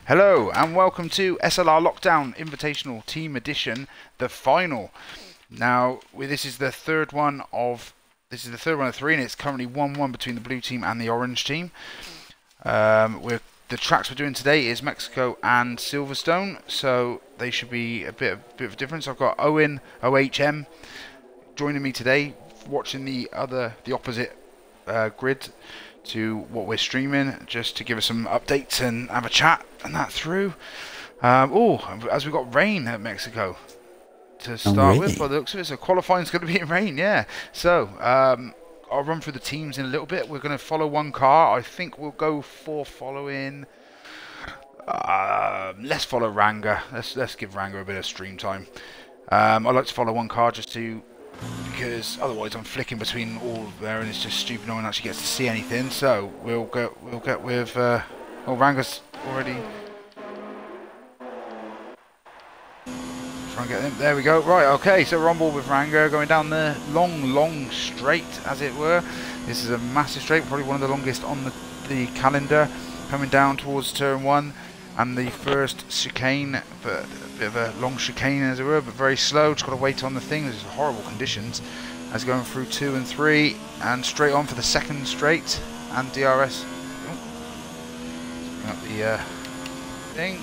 Hello and welcome to SLR Lockdown Invitational Team Edition, the final. Now, this is the third one of three, and it's currently 1-1 between the blue team and the orange team. The tracks we're doing today is Mexico and Silverstone, so they should be a bit of a difference. I've got Owen OHM joining me today, watching the opposite grid to what we're streaming, just to give us some updates and have a chat and that through. As we've got rain at Mexico to start with, by the looks of it, so qualifying's going to be in rain, yeah. So I'll run through the teams in a little bit. We're going to follow one car. I think we'll go for following. Let's follow Ranga. Let's give Ranga a bit of stream time. I like to follow one car because otherwise I'm flicking between all there and it's just stupid. No one actually gets to see anything. So we'll get with. Ranga's already. Try and get him. There we go. Right. Okay. So we're on board with Ranga, going down the long straight, as it were. This is a massive straight, probably one of the longest on the calendar. Coming down towards turn 1 and the first chicane, but a bit of a long chicane as it were, but very slow. Just got to wait on the thing. There's horrible conditions as going through 2 and 3 and straight on for the second straight and DRS. Bring up the thing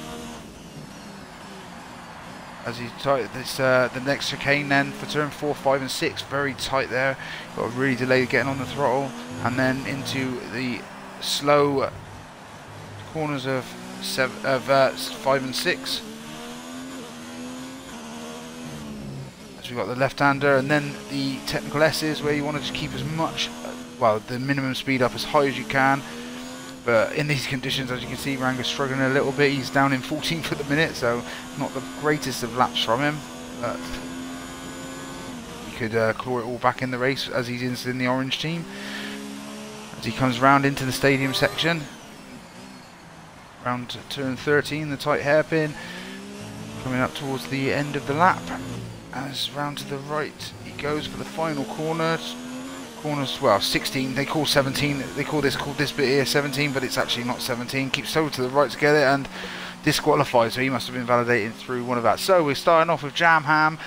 as he tight this the next chicane then for turn 4, 5 and 6. Very tight there. Got to really delay getting on the throttle, and then into the slow corners of 5 and 6. As we've got the left-hander, and then the technical S's where you want to just keep as much, the minimum speed up as high as you can. But in these conditions, as you can see, Ranga's struggling a little bit. He's down in 14th at the minute, so not the greatest of laps from him. But he could claw it all back in the race as he's in the orange team. As he comes round into the stadium section. Round turn 13, the tight hairpin, coming up towards the end of the lap. As round to the right he goes for the final corner. Corners, 16. They call 17. They call this bit here 17, but it's actually not 17. Keeps over to the right to get it and disqualified. So he must have been validated through one of that. So we're starting off with Jam Ham,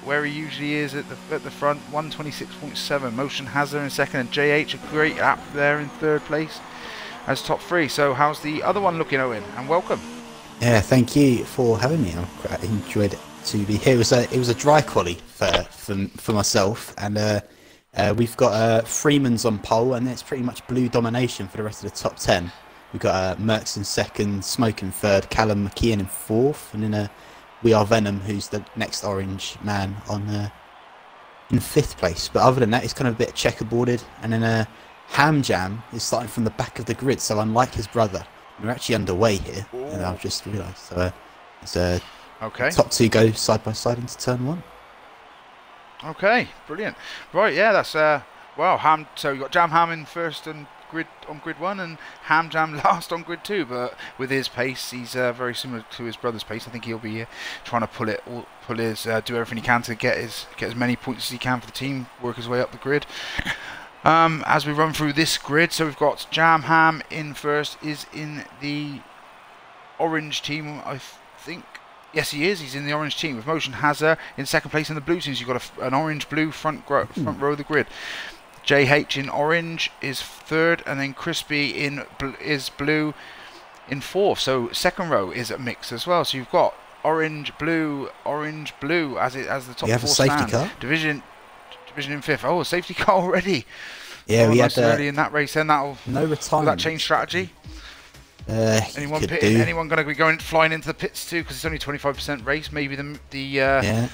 where he usually is at the front. 126.7. Motion Hazard in second, and JH a great lap there in third place as top 3. So how's the other one looking, Owen? And welcome. Yeah, thank you for having me. I enjoyed it to be here. It was a dry quali for myself, and we've got Freeman's on pole, and it's pretty much blue domination for the rest of the top 10. We've got Merckx in second, Smoke in third, Callum McKeon in fourth, and then We Are Venom, who's the next orange man, on in fifth place. But other than that, it's kind of a bit checkerboarded, and then Ham Jam is starting from the back of the grid, so unlike his brother, we're actually underway here, and I've just realised. So it's okay. Top 2 go side by side into turn 1. Okay, brilliant. Right, yeah, that's Ham. So you got Jam Ham in first and grid 1, and Ham Jam last on grid 2. But with his pace, he's very similar to his brother's pace. I think he'll be trying to do everything he can to get as many points as he can for the team, work his way up the grid. As we run through this grid, so we've got Jam Ham in first, is in the orange team, I think. Yes, he is. He's in the orange team with Motion Hazard in second place. In the blue teams, you've got an orange-blue front row of the grid. JH in orange is third, and then Crispy is blue in fourth. So second row is a mix as well. So you've got orange, blue as the top 4 stand. We have a safety car. Division in fifth. Oh, a safety car already. Yeah, we nice had early in that race. Then no retirement. Will that change strategy? Anyone going to be flying into the pits too? Because it's only 25% race. Maybe yeah.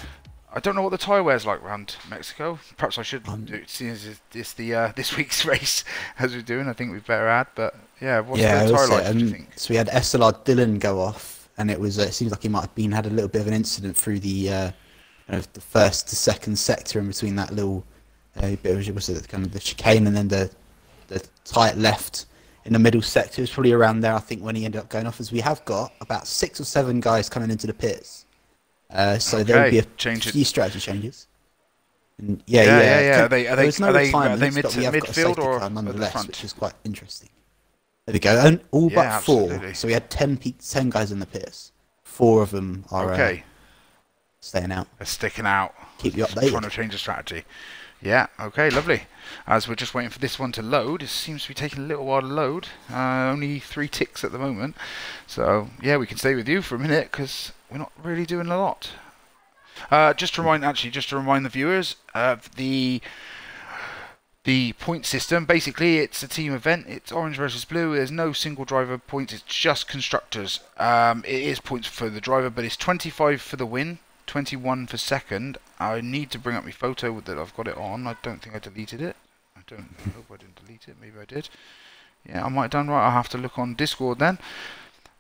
I don't know what the tyre wear's like around Mexico. Perhaps I should do it, seeing as it's this week's race as we're doing. I think we better add. But yeah, what's the tyre like? Do you think? So we had SLR Dylan go off, and it seems like he might have had a little bit of an incident through the first to second sector in between that little was it kind of the chicane and then the tight left. In the middle sector, it's probably around there, I think, when he ended up going off, as we have got about 6 or 7 guys coming into the pits. So there will be a few strategy changes. And yeah. Are they midfield or nonetheless, at the front? which is quite interesting. There we go. And all Yeah, but 4. absolutely. So we had 10 guys in the pits. 4 of them are Okay. staying out. They're sticking out. Keep you Trying to updated. change the strategy. Yeah, okay, lovely. As we're just waiting for this one to load, it seems to be taking a little while to load. Only 3 ticks at the moment. So, yeah, we can stay with you for a minute because we're not really doing a lot. Just to remind the viewers, the point system, basically it's a team event. It's orange versus blue. There's no single driver points. It's just constructors. It is points for the driver, but it's 25 for the win, 21 for second. I need to bring up my photo that I've got it on. I don't think I deleted it. I hope I didn't delete it. Maybe I did. Yeah, I might have done right. I'll have to look on Discord then.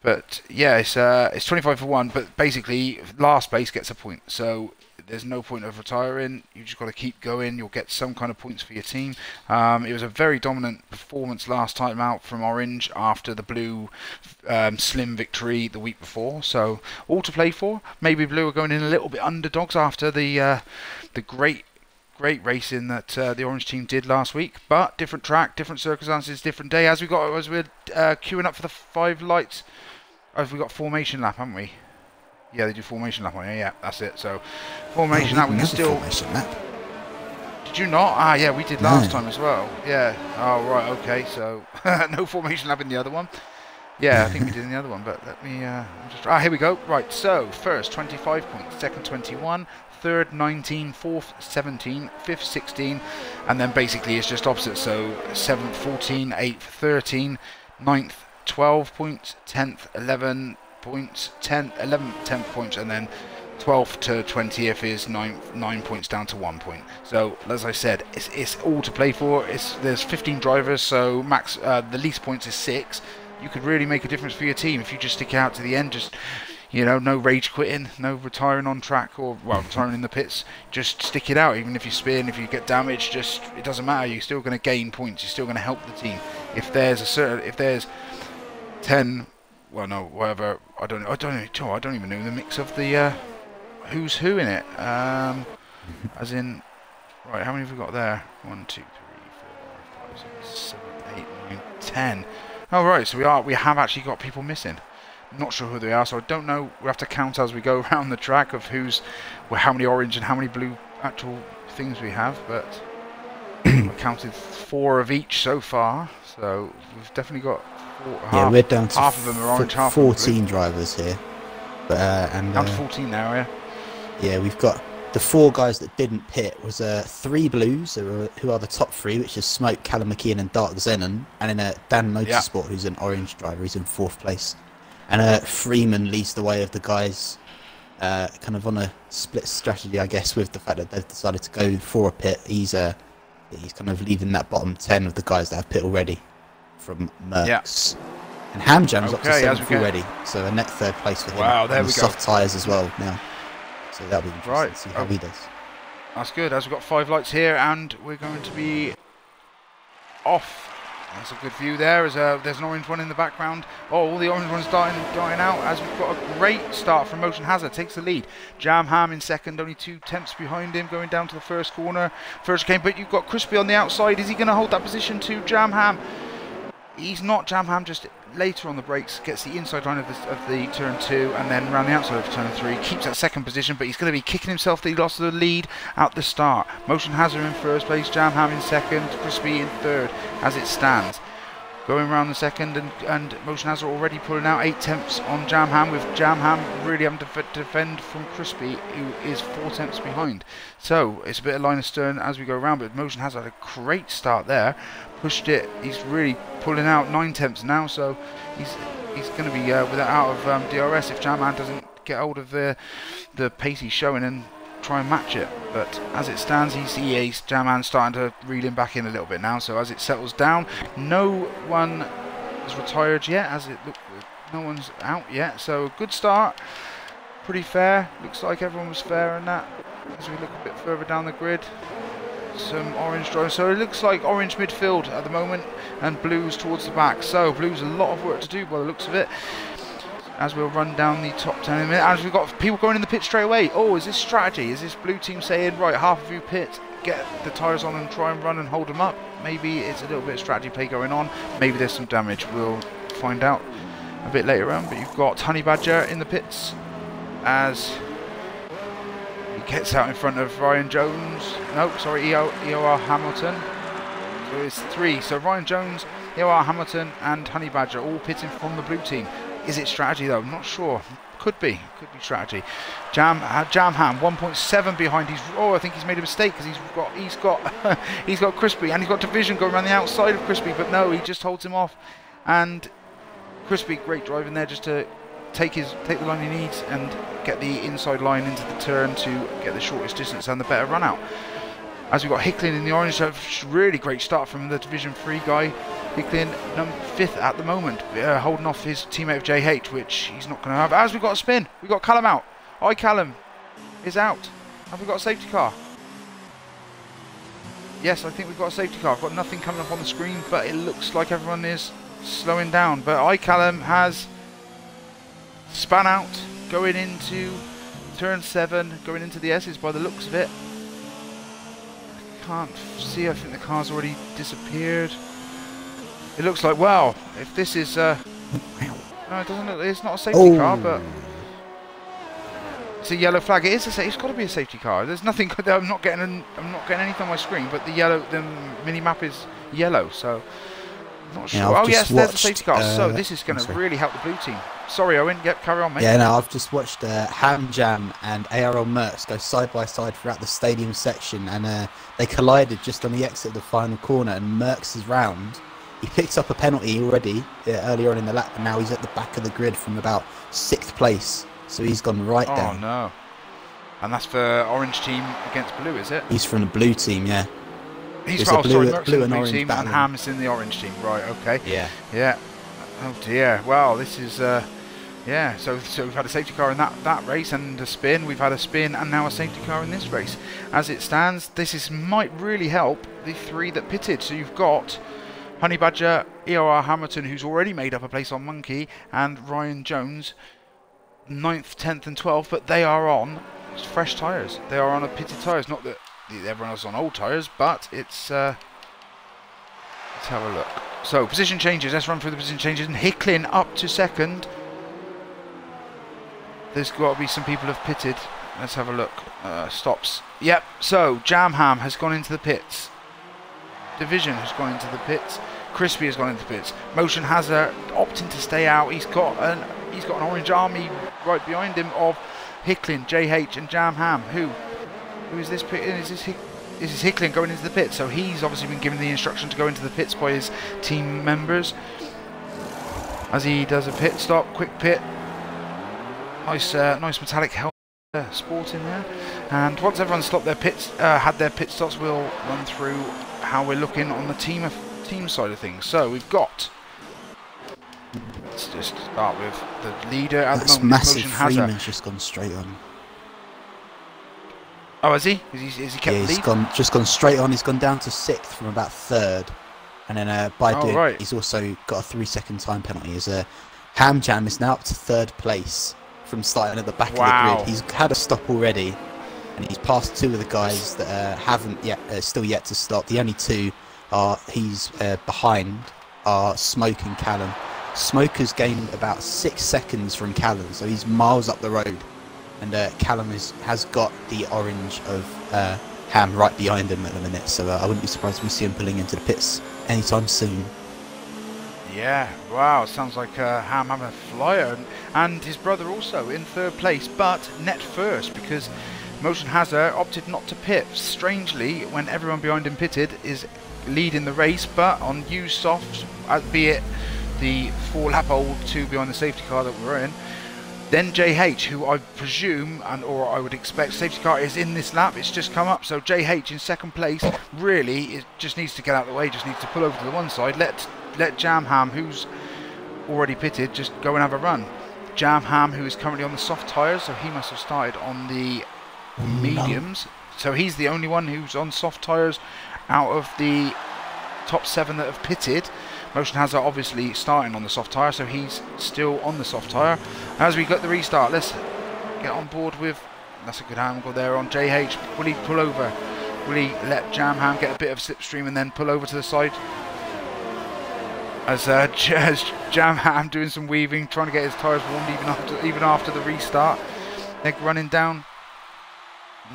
But yeah, it's 25 for 1. But basically, last place gets a point. So there's no point of retiring. You just got to keep going. You'll get some kind of points for your team. It was a very dominant performance last time out from Orange after the Blue slim victory the week before. So all to play for. Maybe Blue are going in a little bit underdogs after the great racing that the Orange team did last week. But different track, different circumstances, different day. As we're queuing up for the 5 lights. As we got formation lap, haven't we? Yeah, they do formation lap on here. Yeah, that's it. So, formation lap, we can still. Formation lap. Did you not? Ah, yeah, we did last time as well. Yeah. Oh, right. Okay. So, no formation lap in the other one. Yeah, I think we did in the other one. But let me. Here we go. Right. So, first 25 points, second 21, third 19, fourth 17, fifth 16, and then basically it's just opposite. So, 7th 14, 8th 13, 9th 12 points, 10th 11 points, 11th 10 points, and then 12th to 20th is 9 points down to 1 point. So as I said, it's all to play for. There's 15 drivers, so max the least points is 6. You could really make a difference for your team if you just stick it out to the end. Just, you know, no rage quitting, no retiring on track, or well, retiring in the pits. Just stick it out. Even if you spin, if you get damaged, just it doesn't matter. You're still going to gain points. You're still going to help the team. If there's 10, well, no, whatever. I don't even know the mix of the who's who in it. As in, right? How many have we got there? 1, 2, 3, 4, 5, 6, 7, 8, 9, 10. Oh, right. So we have actually got people missing. Not sure who they are, so I don't know. We have to count as we go around the track of how many orange and how many blue actual things we have. But I counted 4 of each so far, so we've definitely got. We're down to half of them are orange, half 14 drivers here. But, down to 14 now, yeah? Yeah, we've got the 4 guys that didn't pit was 3 blues, who are the top 3, which is Smoke, Callum McKeon and Dark Zenon, and then Dan Motorsport, who's an orange driver, he's in 4th place. And Freeman leads the way of the guys, kind of on a split strategy, I guess, with the fact that they've decided to go for a pit. He's kind of leading that bottom 10 of the guys that have pit already. From Mercs. Yeah. And Hamjam's up to 7th already, so a net 3rd place for him. Wow, there we go. Soft tyres as well now, so that'll be interesting to see how he does. That's good, as we've got 5 lights here, and we're going to be off. That's a good view there. There's an orange one in the background. Oh, all the orange ones dying out, as we've got a great start from Motion Hazard. Takes the lead. Jam Ham in second, only 2 tenths behind him, going down to the first corner. First came, but you've got Crispy on the outside. Is he going to hold that position to Jam Ham? He's not. Jam Ham just later on the brakes gets the inside line of the turn 2 and then around the outside of turn 3. Keeps that second position, but he's going to be kicking himself that he lost the lead at the start. Motion Hazard in first place, Jam Ham in second, Crispy in third as it stands. Going around the second, and Motion Hazard already pulling out 8 tenths on Jam Ham, with Jam Ham really having to defend from Crispy, who is 4 tenths behind. So it's a bit of line of stern as we go around, but Motion Hazard had a great start there. Pushed it. He's really pulling out 9 tenths now, so he's going to be out of DRS if Jam Ham doesn't get hold of the pace he's showing and try and match it. But as it stands, he's Jam Ham starting to reel him back in a little bit now. So as it settles down, no one has retired yet. No one's out yet. So a good start, pretty fair. Looks like everyone was fair in that. As we look a bit further down the grid, some orange drivers. So it looks like orange midfield at the moment and blues towards the back. So blues a lot of work to do by the looks of it. As we'll run down the top 10 in a minute, as we've got people going in the pit straight away. Oh, is this strategy? Is this blue team saying, right, half of you pit, get the tyres on and try and run and hold them up. Maybe it's a little bit of strategy play going on. Maybe there's some damage. We'll find out a bit later on. But you've got Honey Badger in the pits as he gets out in front of Ryan Jones. No, sorry, EOR Hamilton. So it's 3. So Ryan Jones, EOR Hamilton and Honey Badger all pitting from the blue team. Is it strategy though? I'm not sure. Could be strategy. Jam Ham 1.7 behind. I think he's made a mistake because he's got Crispy and he's got Division going around the outside of Crispy, but no, he just holds him off. And Crispy, great driving there just to take the line he needs and get the inside line into the turn to get the shortest distance and the better run out. As we've got Hicklin in the orange, so really great start from the Division 3 guy. Hicklin, 5th at the moment, holding off his teammate of JH, which he's not going to have. As we've got a spin, we've got Callum out. Callum is out. Have we got a safety car? Yes, I think we've got a safety car. I've got nothing coming up on the screen, but it looks like everyone is slowing down. But Callum has spun out, going into turn 7, going into the S's by the looks of it. Can't see, I think the car's already disappeared. It looks like, wow, if this is no, it doesn't look, it's not a safety car, but it's a yellow flag. It's got to be a safety car. There's nothing. I'm not getting anything on my screen, but the mini map is yellow, so I'm not sure. Yeah, yes, there's a safety car. So this is going to really help the blue team. Sorry, Owen. Yep, carry on, mate. Yeah, no, I've just watched Ham Jam and ARL Mercs go side by side throughout the stadium section, and they collided just on the exit of the final corner. And Mercs' round, he picked up a penalty already earlier on in the lap, and now he's at the back of the grid from about 6th place. So he's gone right down. Oh no! And that's for orange team against blue, is it? He's from the blue team, yeah. He's from blue and orange team, and Ham's in the orange team, right? Okay. Yeah. Yeah. Oh dear. Well, this is. Yeah, so we've had a safety car in that race and a spin. We've had a spin and now a safety car in this race. As it stands, might really help the 3 that pitted. So you've got Honey Badger, EOR Hamilton, who's already made up a place on Monkey, and Ryan Jones, 9th, 10th and 12th, but they are on fresh tyres. They are on a pitted tyres. Not that everyone else is on old tyres, but it's... let's have a look. So, position changes. Let's run through the position changes. And Hicklin up to 2nd. There's got to be some people have pitted. Let's have a look. Stops. Yep. So Jam Ham has gone into the pits. Division has gone into the pits. Crispy has gone into the pits. Motion Hazard opting to stay out. He's got an orange army right behind him of Hicklin, JH, and Jam Ham. Who is this? This is Hicklin going into the pits. So he's obviously been given the instruction to go into the pits by his team members. As he does a pit stop, quick pit. Nice metallic helmet sport in there. And once everyone's stopped their pits, had their pit stops, we'll run through how we're looking on the team side of things. So we've got. Let's just start with the leader at the moment. Massive. Freeman's just gone straight on. Oh, has he? Is he kept the lead? He's just gone straight on. He's gone down to 6th from about 3rd, and then he's also got a 3-second time penalty. As Ham Jam is now up to 3rd place. From starting at the back of the grid. He's had a stop already, and he's passed 2 of the guys that haven't still yet to stop. The only 2 he's behind are Smoke and Callum. Smoke has gained about 6 seconds from Callum, so he's miles up the road, and Callum has got the orange of Ham right behind him at the minute. So I wouldn't be surprised if we see him pulling into the pits anytime soon. Yeah, wow, sounds like Ham having a flyer, and his brother also in 3rd place, but net first because Motion Hazard opted not to pit. Strangely, when everyone behind him pitted, is leading the race, but on used soft, be it the 4-lap old 2 behind the safety car that we're in. Then JH, who I presume or I would expect safety car is in this lap. It's just come up, so JH in 2nd place. Really, it just needs to get out of the way. Just needs to pull over to the one side. Let Jam Ham, who's already pitted, just go and have a run. Jam Ham, who is currently on the soft tyres, so he must have started on the mediums. So he's the only one who's on soft tyres out of the top 7 that have pitted. Motion Hazard obviously starting on the soft tyre, so he's still on the soft tyre. As we got the restart, let's get on board with... That's a good angle there on JH. Will he pull over? Will he let Jam Ham get a bit of slipstream and then pull over to the side? As Jam Ham doing some weaving, trying to get his tyres warmed even after the restart. They're running down.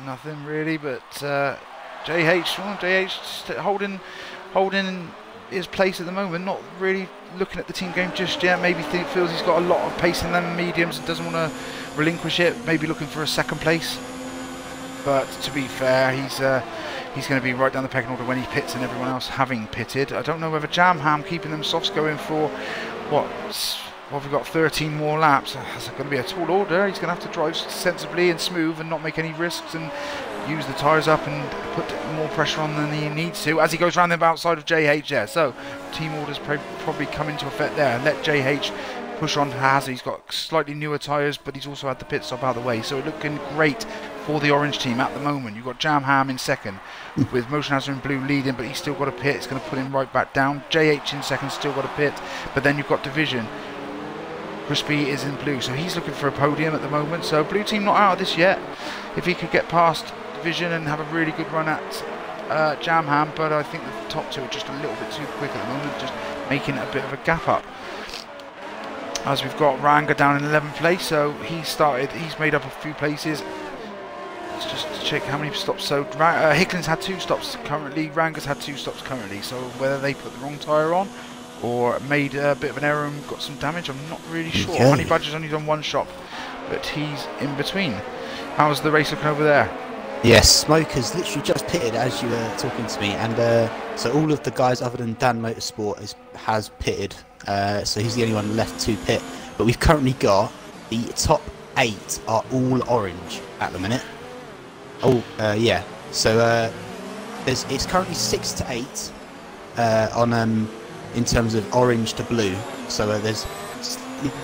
Nothing really, but JH holding his place at the moment, not really looking at the team game just yet. Maybe feels he's got a lot of pace in them mediums and doesn't want to relinquish it. Maybe looking for a second place. But to be fair, he's going to be right down the pecking order when he pits and everyone else having pitted. I don't know whether Jam Ham keeping them softs going for what we've got 13 more laps. It's going to be a tall order. He's going to have to drive sensibly and smooth and not make any risks and use the tyres up and put more pressure on than he needs to as he goes around the outside of JH there. So team orders probably come into effect there. Let JH push on Hazard. He's got slightly newer tyres, but he's also had the pit stop out of the way. So looking great for the orange team at the moment. You've got Jam Ham in second with Motion Hazard in blue leading, but he's still got a pit. It's going to put him right back down. JH in second, still got a pit. But then you've got Division. Crispy is in blue, so he's looking for a podium at the moment. So blue team not out of this yet. If he could get past Division and have a really good run at Jam Ham, but I think the top two are just a little bit too quick at the moment, just making a bit of a gap up. As we've got Ranga down in 11th place, so he's made up a few places. Let's just check how many stops. So Hicklin's had 2 stops currently, Ranga's had 2 stops currently, so whether they put the wrong tyre on or made a bit of an error and got some damage, I'm not really sure. Okay. Honey Badger's only done 1 shop, but he's in between. How's the race looking over there? Yes, Smoke has literally just pitted as you were talking to me, and so all of the guys other than Dan Motorsport has pitted, so he's the only one left to pit. But we've currently got the top 8 are all orange at the minute. Oh, yeah. So it's currently 6 to 8 on in terms of orange to blue. So there's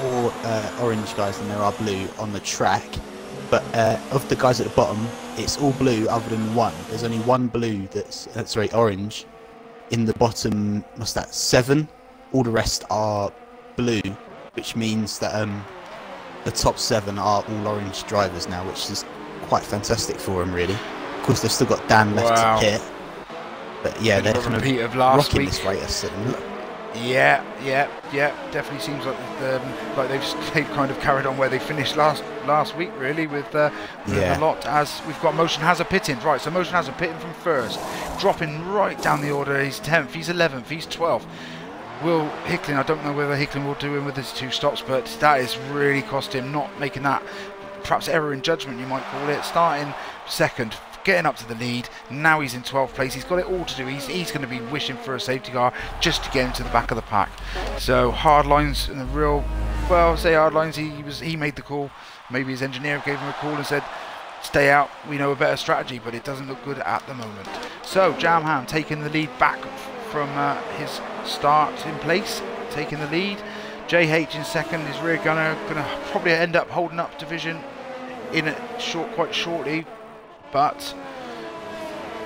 more orange guys than there are blue on the track. But of the guys at the bottom, it's all blue other than one. There's only one blue that's orange. In the bottom, what's that, 7? All the rest are blue, which means that the top 7 are all orange drivers now, which is quite fantastic for them, really. Of course, they've still got Dan left to pit. But yeah, they're kind of rocking this race. Yeah, definitely seems like they've kind of carried on where they finished last week, really, with a lot. As we've got Motion Hazard pitting, right? So Motion Hazard pitting from first, dropping right down the order. He's 10th, he's 11th, he's 12th. Will Hicklin, I don't know whether Hicklin will do him with his 2 stops, but that is really cost him not making that perhaps error in judgment, you might call it. Starting second, getting up to the lead. Now he's in 12th place. He's got it all to do. He's going to be wishing for a safety car just to get into the back of the pack. So hard lines and the real, well, say hard lines. He made the call. Maybe his engineer gave him a call and said, "Stay out. We know a better strategy," but it doesn't look good at the moment. So Jam Ham taking the lead back from his start in place, taking the lead. JH in second. His rear gunner going to probably end up holding up Division in quite shortly. But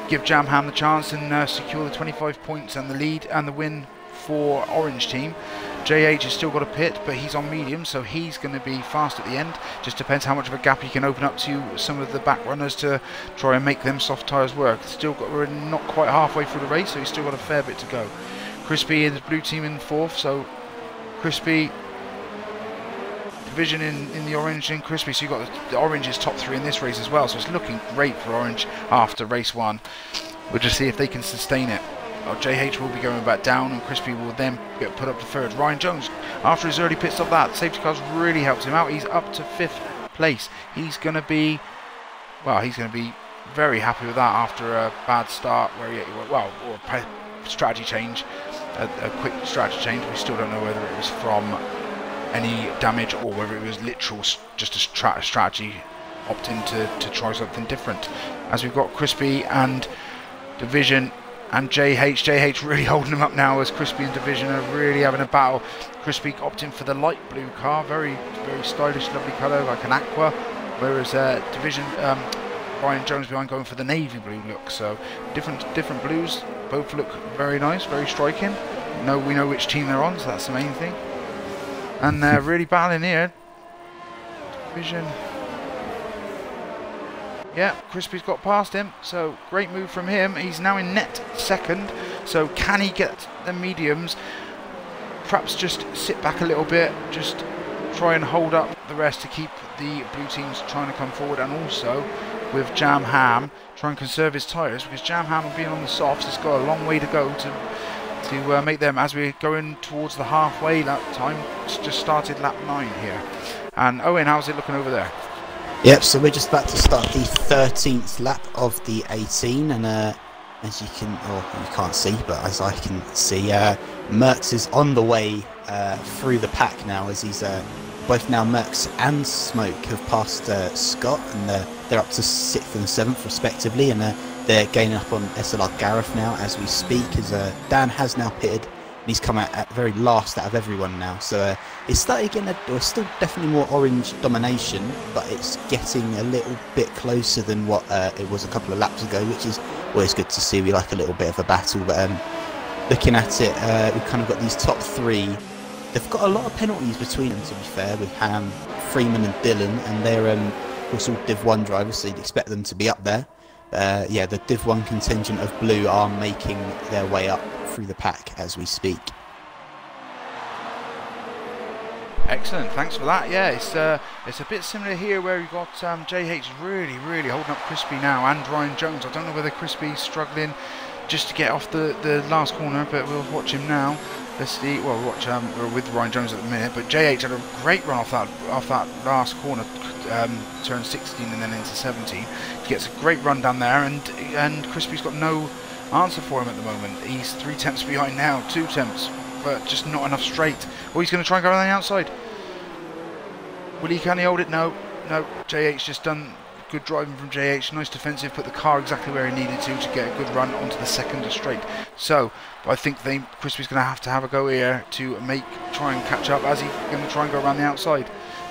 give Jam Ham the chance and secure the 25 points and the lead and the win for Orange team. JH has still got a pit, but he's on medium, so he's going to be fast at the end. Just depends how much of a gap he can open up to some of the back runners to try and make them soft tyres work. We're not quite halfway through the race, so he's still got a fair bit to go. Crispy and his blue team in 4th, so Crispy, Division in the orange and Crispy, so you've got the orange's top 3 in this race as well, so it's looking great for Orange after race 1. We'll just see if they can sustain it. JH will be going back down and Crispy will then get put up to 3rd. Ryan Jones, after his early pit stop, that safety car's really helped him out. He's up to 5th place. He's going to be very happy with that after a bad start where or a strategy change, a quick strategy change. We still don't know whether it was from any damage or whether it was literal just a strategy opting to try something different. As we've got Crispy and Division and JH really holding them up now as Crispy and Division are really having a battle. Crispy opting for the light blue car, very stylish, lovely colour, like an aqua, whereas Division, Ryan Jones behind going for the navy blue look. So different blues, both look very nice, very striking. We know which team they're on, so that's the main thing. And they're really battling here. Division. Yeah, Crispy's got past him, so great move from him. He's now in net second, so can he get the mediums? Perhaps just sit back a little bit, just try and hold up the rest to keep the blue teams trying to come forward, and also with Jam Ham try and conserve his tyres, because Jam Ham being on the softs has got a long way to go to make them, as we're going towards the halfway lap time. It's just started lap 9 here. And Owen, how's it looking over there? Yep, so we're just about to start the 13th lap of the 18, and as you can, or you can't see, but as I can see, Merckx is on the way through the pack now, as he's both now Merckx and Smoke have passed Scott, and they're up to 6th and 7th respectively, and they're gaining up on SLR Gareth now as we speak, as Dan has now pitted, and he's come out at very last out of everyone now. So it's starting again, it's still definitely more orange domination, but it's getting a little bit closer than what it was a couple of laps ago, which is always good to see. We like a little bit of a battle, but looking at it, we've kind of got these top three. They've got a lot of penalties between them, to be fair, with Ham, Freeman and Dillon, and they're of course all Div 1 drivers, so you'd expect them to be up there. Yeah, the Div 1 contingent of blue are making their way up through the pack as we speak. Excellent, thanks for that. Yeah, it's a bit similar here, where you've got JH really holding up Crispy now, and Ryan Jones. I don't know whether Crispy's struggling just to get off the last corner, but we'll watch him now. Let's see. Well, watch. We're with Ryan Jones at the minute, but JH had a great run off that last corner, turn 16 and then into 17. He gets a great run down there, and Crispy's got no answer for him at the moment. He's 3 tenths behind now, 2 tenths, but just not enough straight. Oh, he's going to try and go around the outside. Can he hold it? No. JH just done good driving from JH. Nice defensive, put the car exactly where he needed to get a good run onto the second straight. So I think Crispy's going to have a go here to try and catch up, as he's going to try and go around the outside.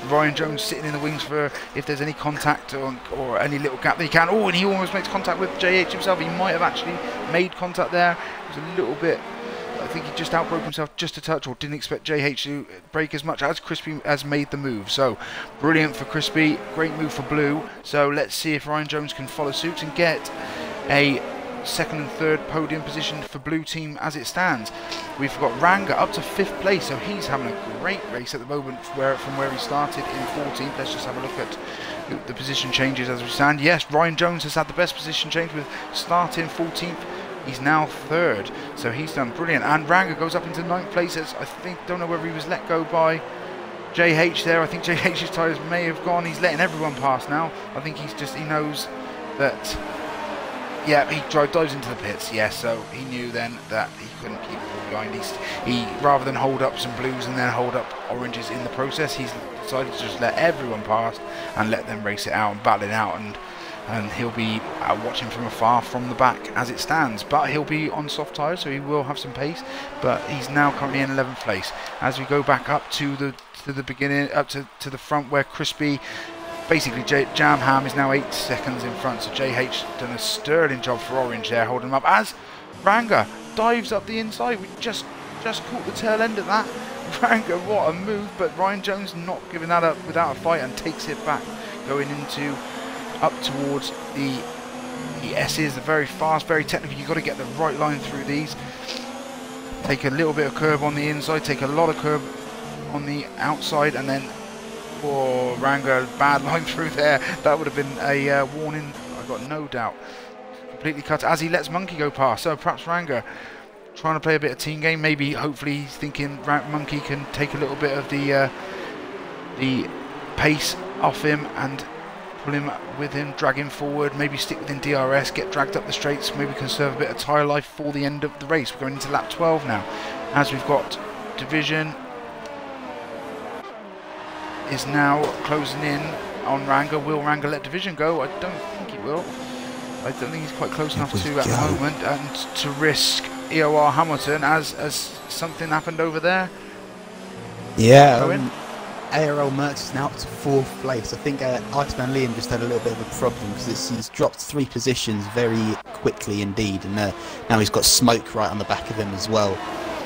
Ryan Jones sitting in the wings for if there's any contact or any little gap that he can. Oh, and he almost makes contact with JH himself. He might have actually made contact there. It was a little bit, I think he just outbroke himself just a touch, or didn't expect JH to break as much as Crispy has made the move. So brilliant for Crispy, great move for blue. So let's see if Ryan Jones can follow suit and get a second and third podium position for blue team as it stands. We've got Ranga up to 5th place, so he's having a great race at the moment from where he started in 14th. Let's just have a look at the position changes as we stand. Yes, Ryan Jones has had the best position change with starting 14th. He's now 3rd, so he's done brilliant. And Ranga goes up into 9th place. As don't know whether he was let go by JH there. I think JH's tyres may have gone. He's letting everyone pass now. I think he knows that. Yeah, he dives into the pits. Yeah, so he knew then that he couldn't keep it behind. He rather than hold up some blues and then hold up oranges in the process, he's decided to just let everyone pass and let them race it out and battle it out. And he'll be watching from afar from the back as it stands, but he'll be on soft tyres, so he will have some pace. But he's now currently in 11th place. As we go back up to the beginning, up to the front, where Crispy, basically Jam Ham is now 8 seconds in front. So JH done a sterling job for orange there, holding him up as Ranga dives up the inside. We just caught the tail end of that. Ranga, what a move! But Ryan Jones not giving that up without a fight and takes it back, going into up towards the S's. They're very fast, very technical. You've got to get the right line through these. Take a little bit of curb on the inside, take a lot of curb on the outside, and then, oh, Ranga, bad line through there. That would have been a warning, I've got no doubt. Completely cut as he lets Monkey go past. So perhaps Ranga trying to play a bit of team game. Maybe, hopefully, he's thinking Monkey can take a little bit of the pace off him and pull him with him, drag him forward, maybe stick within DRS, get dragged up the straights, maybe conserve a bit of tyre life for the end of the race. We're going into lap 12 now, as we've got Division is now closing in on Ranga. Will Ranga let Division go? I don't think he will. I don't think he's quite close enough to at the moment, and to risk EOR Hamilton as something happened over there. Yeah, ARL Merckx is now up to 4th place. I think Iceman Liam just had a little bit of a problem because he's dropped 3 positions very quickly indeed, and now he's got Smoke right on the back of him as well.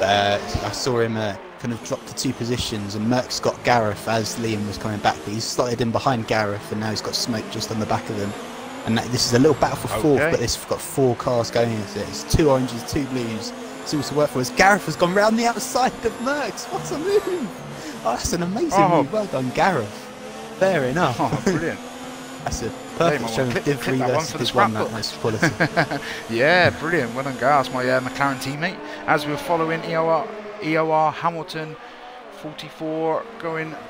I saw him kind of drop to 2 positions, and Merckx got Gareth as Liam was coming back, but he's slotted in behind Gareth, and now he's got Smoke just on the back of him. And this is a little battle for fourth, Okay. but it's got 4 cars going into it. It's 2 oranges, 2 blues. It's all to work for us. Gareth has gone round the outside of Merckx. What a move! Oh, that's an amazing move. Well done, Gareth. Fair enough. Oh, brilliant. That's a perfect show of Div 3 versus Div 1 that quality. Yeah, brilliant. Well done, Gareth, my McLaren teammate. As we were following EOR Hamilton 44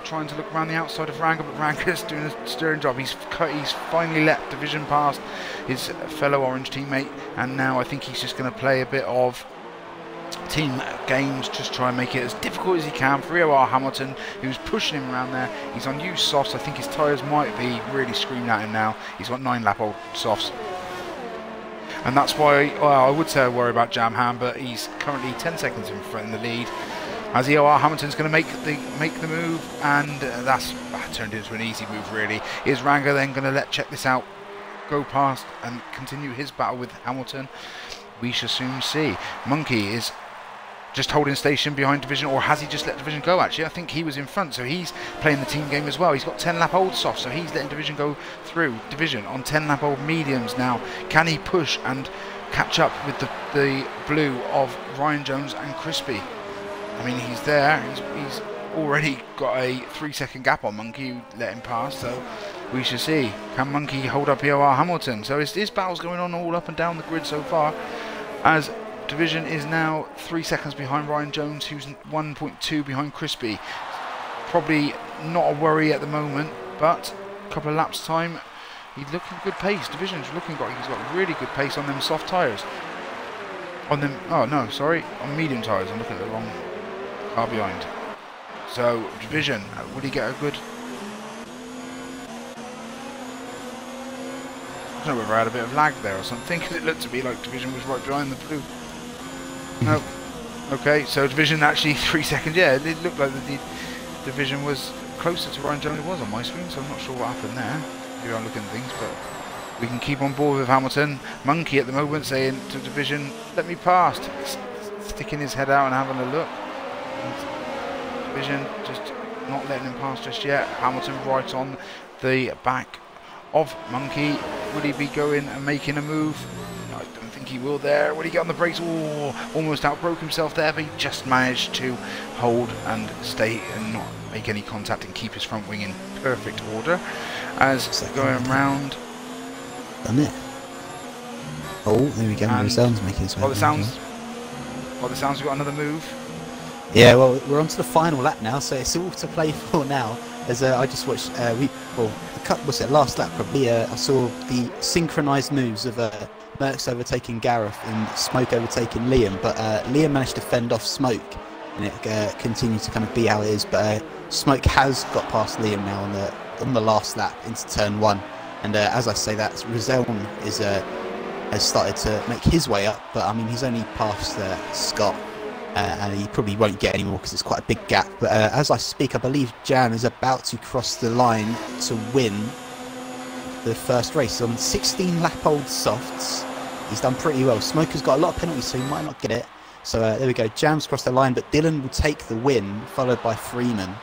trying to look around the outside of Ranga, but Ranga's doing a stirring job. He's finally let Division past his fellow orange teammate, and now I think he's just going to play a bit of team games, just try and make it as difficult as he can for EOR Hamilton, who's pushing him around there. He's on used softs. I think his tyres might be really screaming at him now. He's got 9-lap-old softs. And that's why, well, I would say I worry about Jam Ham, but he's currently 10 seconds in front in the lead. As EOR Hamilton's going to make the move, and that's turned into an easy move, really. Is Ranga then going to check this out, go past, and continue his battle with Hamilton? We shall soon see. Monkey is just holding station behind Division, or has he just let Division go? Actually, I think he was in front, so he's playing the team game as well. He's got 10-lap-old soft, so he's letting Division go through. Division on 10-lap-old mediums now. Can he push and catch up with the blue of Ryan Jones and Crispy? I mean, he's there. He's already got a 3-second gap on Monkey, who let him pass, so we shall see. Can Monkey hold up EOR Hamilton? So this battle's going on all up and down the grid so far, as Division is now 3 seconds behind Ryan Jones, who's 1.2 behind Crispy. Probably not a worry at the moment, but a couple of laps time, he's looking good pace. Division's looking like he's got really good pace on them soft tyres. On them, oh no, sorry, on medium tyres. I'm looking at the wrong car behind. So Division, would he get a good? I don't know whether I had a bit of lag there or something, because it looked to me like Division was right behind the blue. No. Okay, so Division actually 3 seconds. Yeah, it looked like the Division was closer to Ryan Jones than it was on my screen, so I'm not sure what happened there. Maybe I'm looking at things, but we can keep on board with Hamilton. Monkey at the moment saying to Division, let me past. Sticking his head out and having a look. And Division just not letting him pass just yet. Hamilton right on the back of Monkey. Will he be going and making a move? I don't think he will there. Will he get on the brakes? Oh, almost outbroke himself there, but he just managed to hold and stay and not make any contact and keep his front wing in perfect order. As going round. Done it. Oh, there we go. The sounds making its way. Well, the sounds we've got another move. Yeah, well, we're on to the final lap now, so it's all to play for now. As I just watched, was it last lap probably? I saw the synchronised moves of Merckx overtaking Gareth and Smoke overtaking Liam, but Liam managed to fend off Smoke, and it continued to kind of be how it is. But Smoke has got past Liam now on the last lap into turn 1, and as I say that, Rizelm has started to make his way up, but I mean he's only past Scott. And he probably won't get any more because it's quite a big gap. But as I speak, I believe Jan is about to cross the line to win the first race on 16-lap-old softs. He's done pretty well. Smoker's got a lot of penalties, so he might not get it. So there we go. Jam's crossed the line, but Dylan will take the win, followed by Freeman.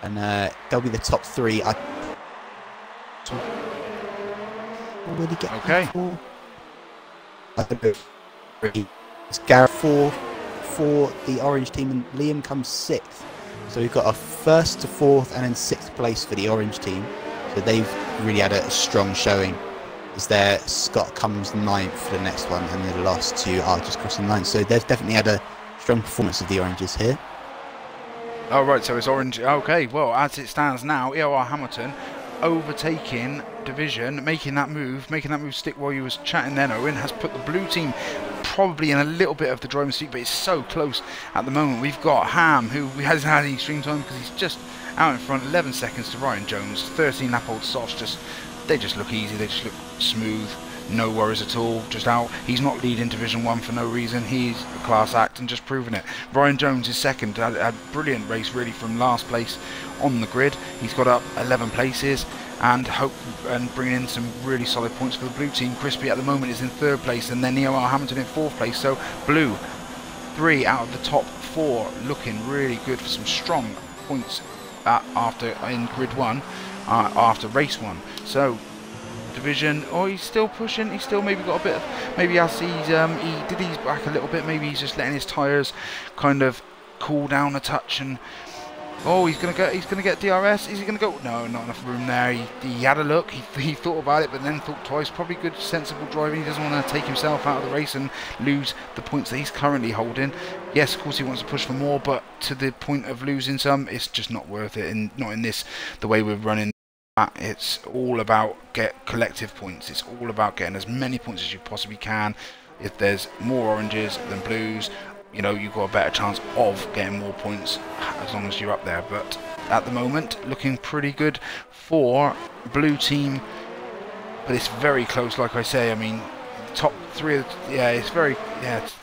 And they'll be the top 3. What will he get? Okay. I don't know. It's Gareth 4 for the orange team, and Liam comes 6th. So we've got a 1st to 4th and then 6th place for the orange team. So they've really had a strong showing. Is there Scott comes 9th for the next one, and the last 2 are just crossing 9th. So they've definitely had a strong performance of the oranges here. Oh right, so it's orange. Okay, well as it stands now, EOR Hamilton overtaking Division, making that move stick while you was chatting then. Owen has put the blue team probably in a little bit of the driver's seat, but it's so close at the moment. We've got Ham, who hasn't had any stream time because he's just out in front, 11 seconds to Ryan Jones. 13-lap-old softs, they just look easy, they just look smooth, no worries at all, just out. He's not leading Division 1 for no reason, he's a class act and just proving it. Ryan Jones is second, had a brilliant race really from last place on the grid. He's got up 11 places and bringing in some really solid points for the blue team. Crispy at the moment is in 3rd place, and then EOR Hamilton in 4th place. So blue 3 out of the top 4, looking really good for some strong points in grid 1 after race 1. So Division. Oh, he's still pushing. He's still maybe got a bit of, maybe as he did ease back a little bit. Maybe he's just letting his tyres kind of cool down a touch. And oh, he's gonna get DRS. Is he gonna go? No, not enough room there. He had a look. He thought about it, but then thought twice. Probably good, sensible driving. He doesn't want to take himself out of the race and lose the points that he's currently holding. Yes, of course he wants to push for more, but to the point of losing some, it's just not worth it. And not in the way we're running. It's all about collective points. It's all about getting as many points as you possibly can. If there's more oranges than blues, you know, you've got a better chance of getting more points as long as you're up there. But at the moment, looking pretty good for blue team. But it's very close, like I say. I mean, top three, it's very, it's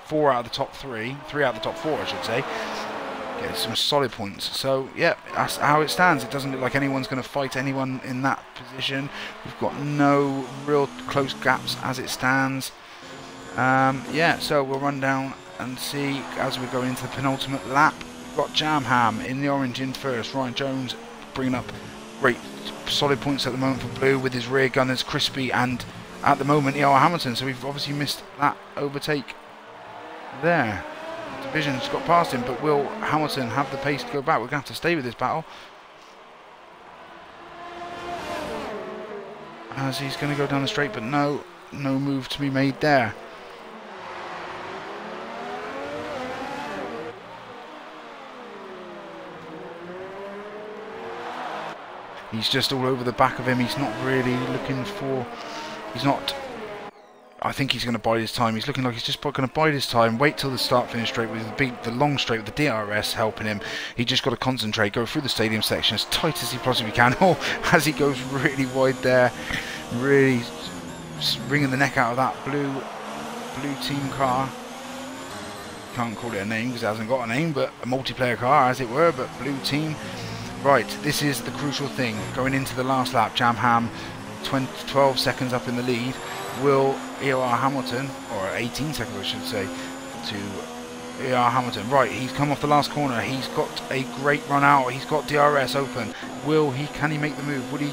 4 out of the top 3 out of the top 4, I should say. Get some solid points. So yeah, that's how it stands. It doesn't look like anyone's going to fight anyone in that position. We've got no real close gaps as it stands. Yeah, so we'll run down and see as we go into the penultimate lap. We've got Jamham in the orange in first. Ryan Jones bringing up great solid points at the moment for blue with his rear gunners Crispy and at the moment E.R. Hamilton. So we've obviously missed that overtake there. Division's got past him, but will Hamilton have the pace to go back? We're going to have to stay with this battle. As he's going to go down the straight, but no move to be made there. He's just all over the back of him. He's not really looking for... He's not... I think he's going to bide his time. He's looking like he's just going to bide his time, wait till the start-finish straight with the long straight with the DRS helping him. He just got to concentrate, go through the stadium section as tight as he possibly can. Oh, as he goes really wide there, really wringing the neck out of that blue team car. Can't call it a name because it hasn't got a name, but a multiplayer car as it were, but blue team. Right, this is the crucial thing. Going into the last lap, Jamham 12 seconds up in the lead. Will E.R. Hamilton, or 18 seconds I should say, to E.R. Hamilton. Right, he's come off the last corner. He's got a great run out. He's got DRS open. Can he make the move? Would he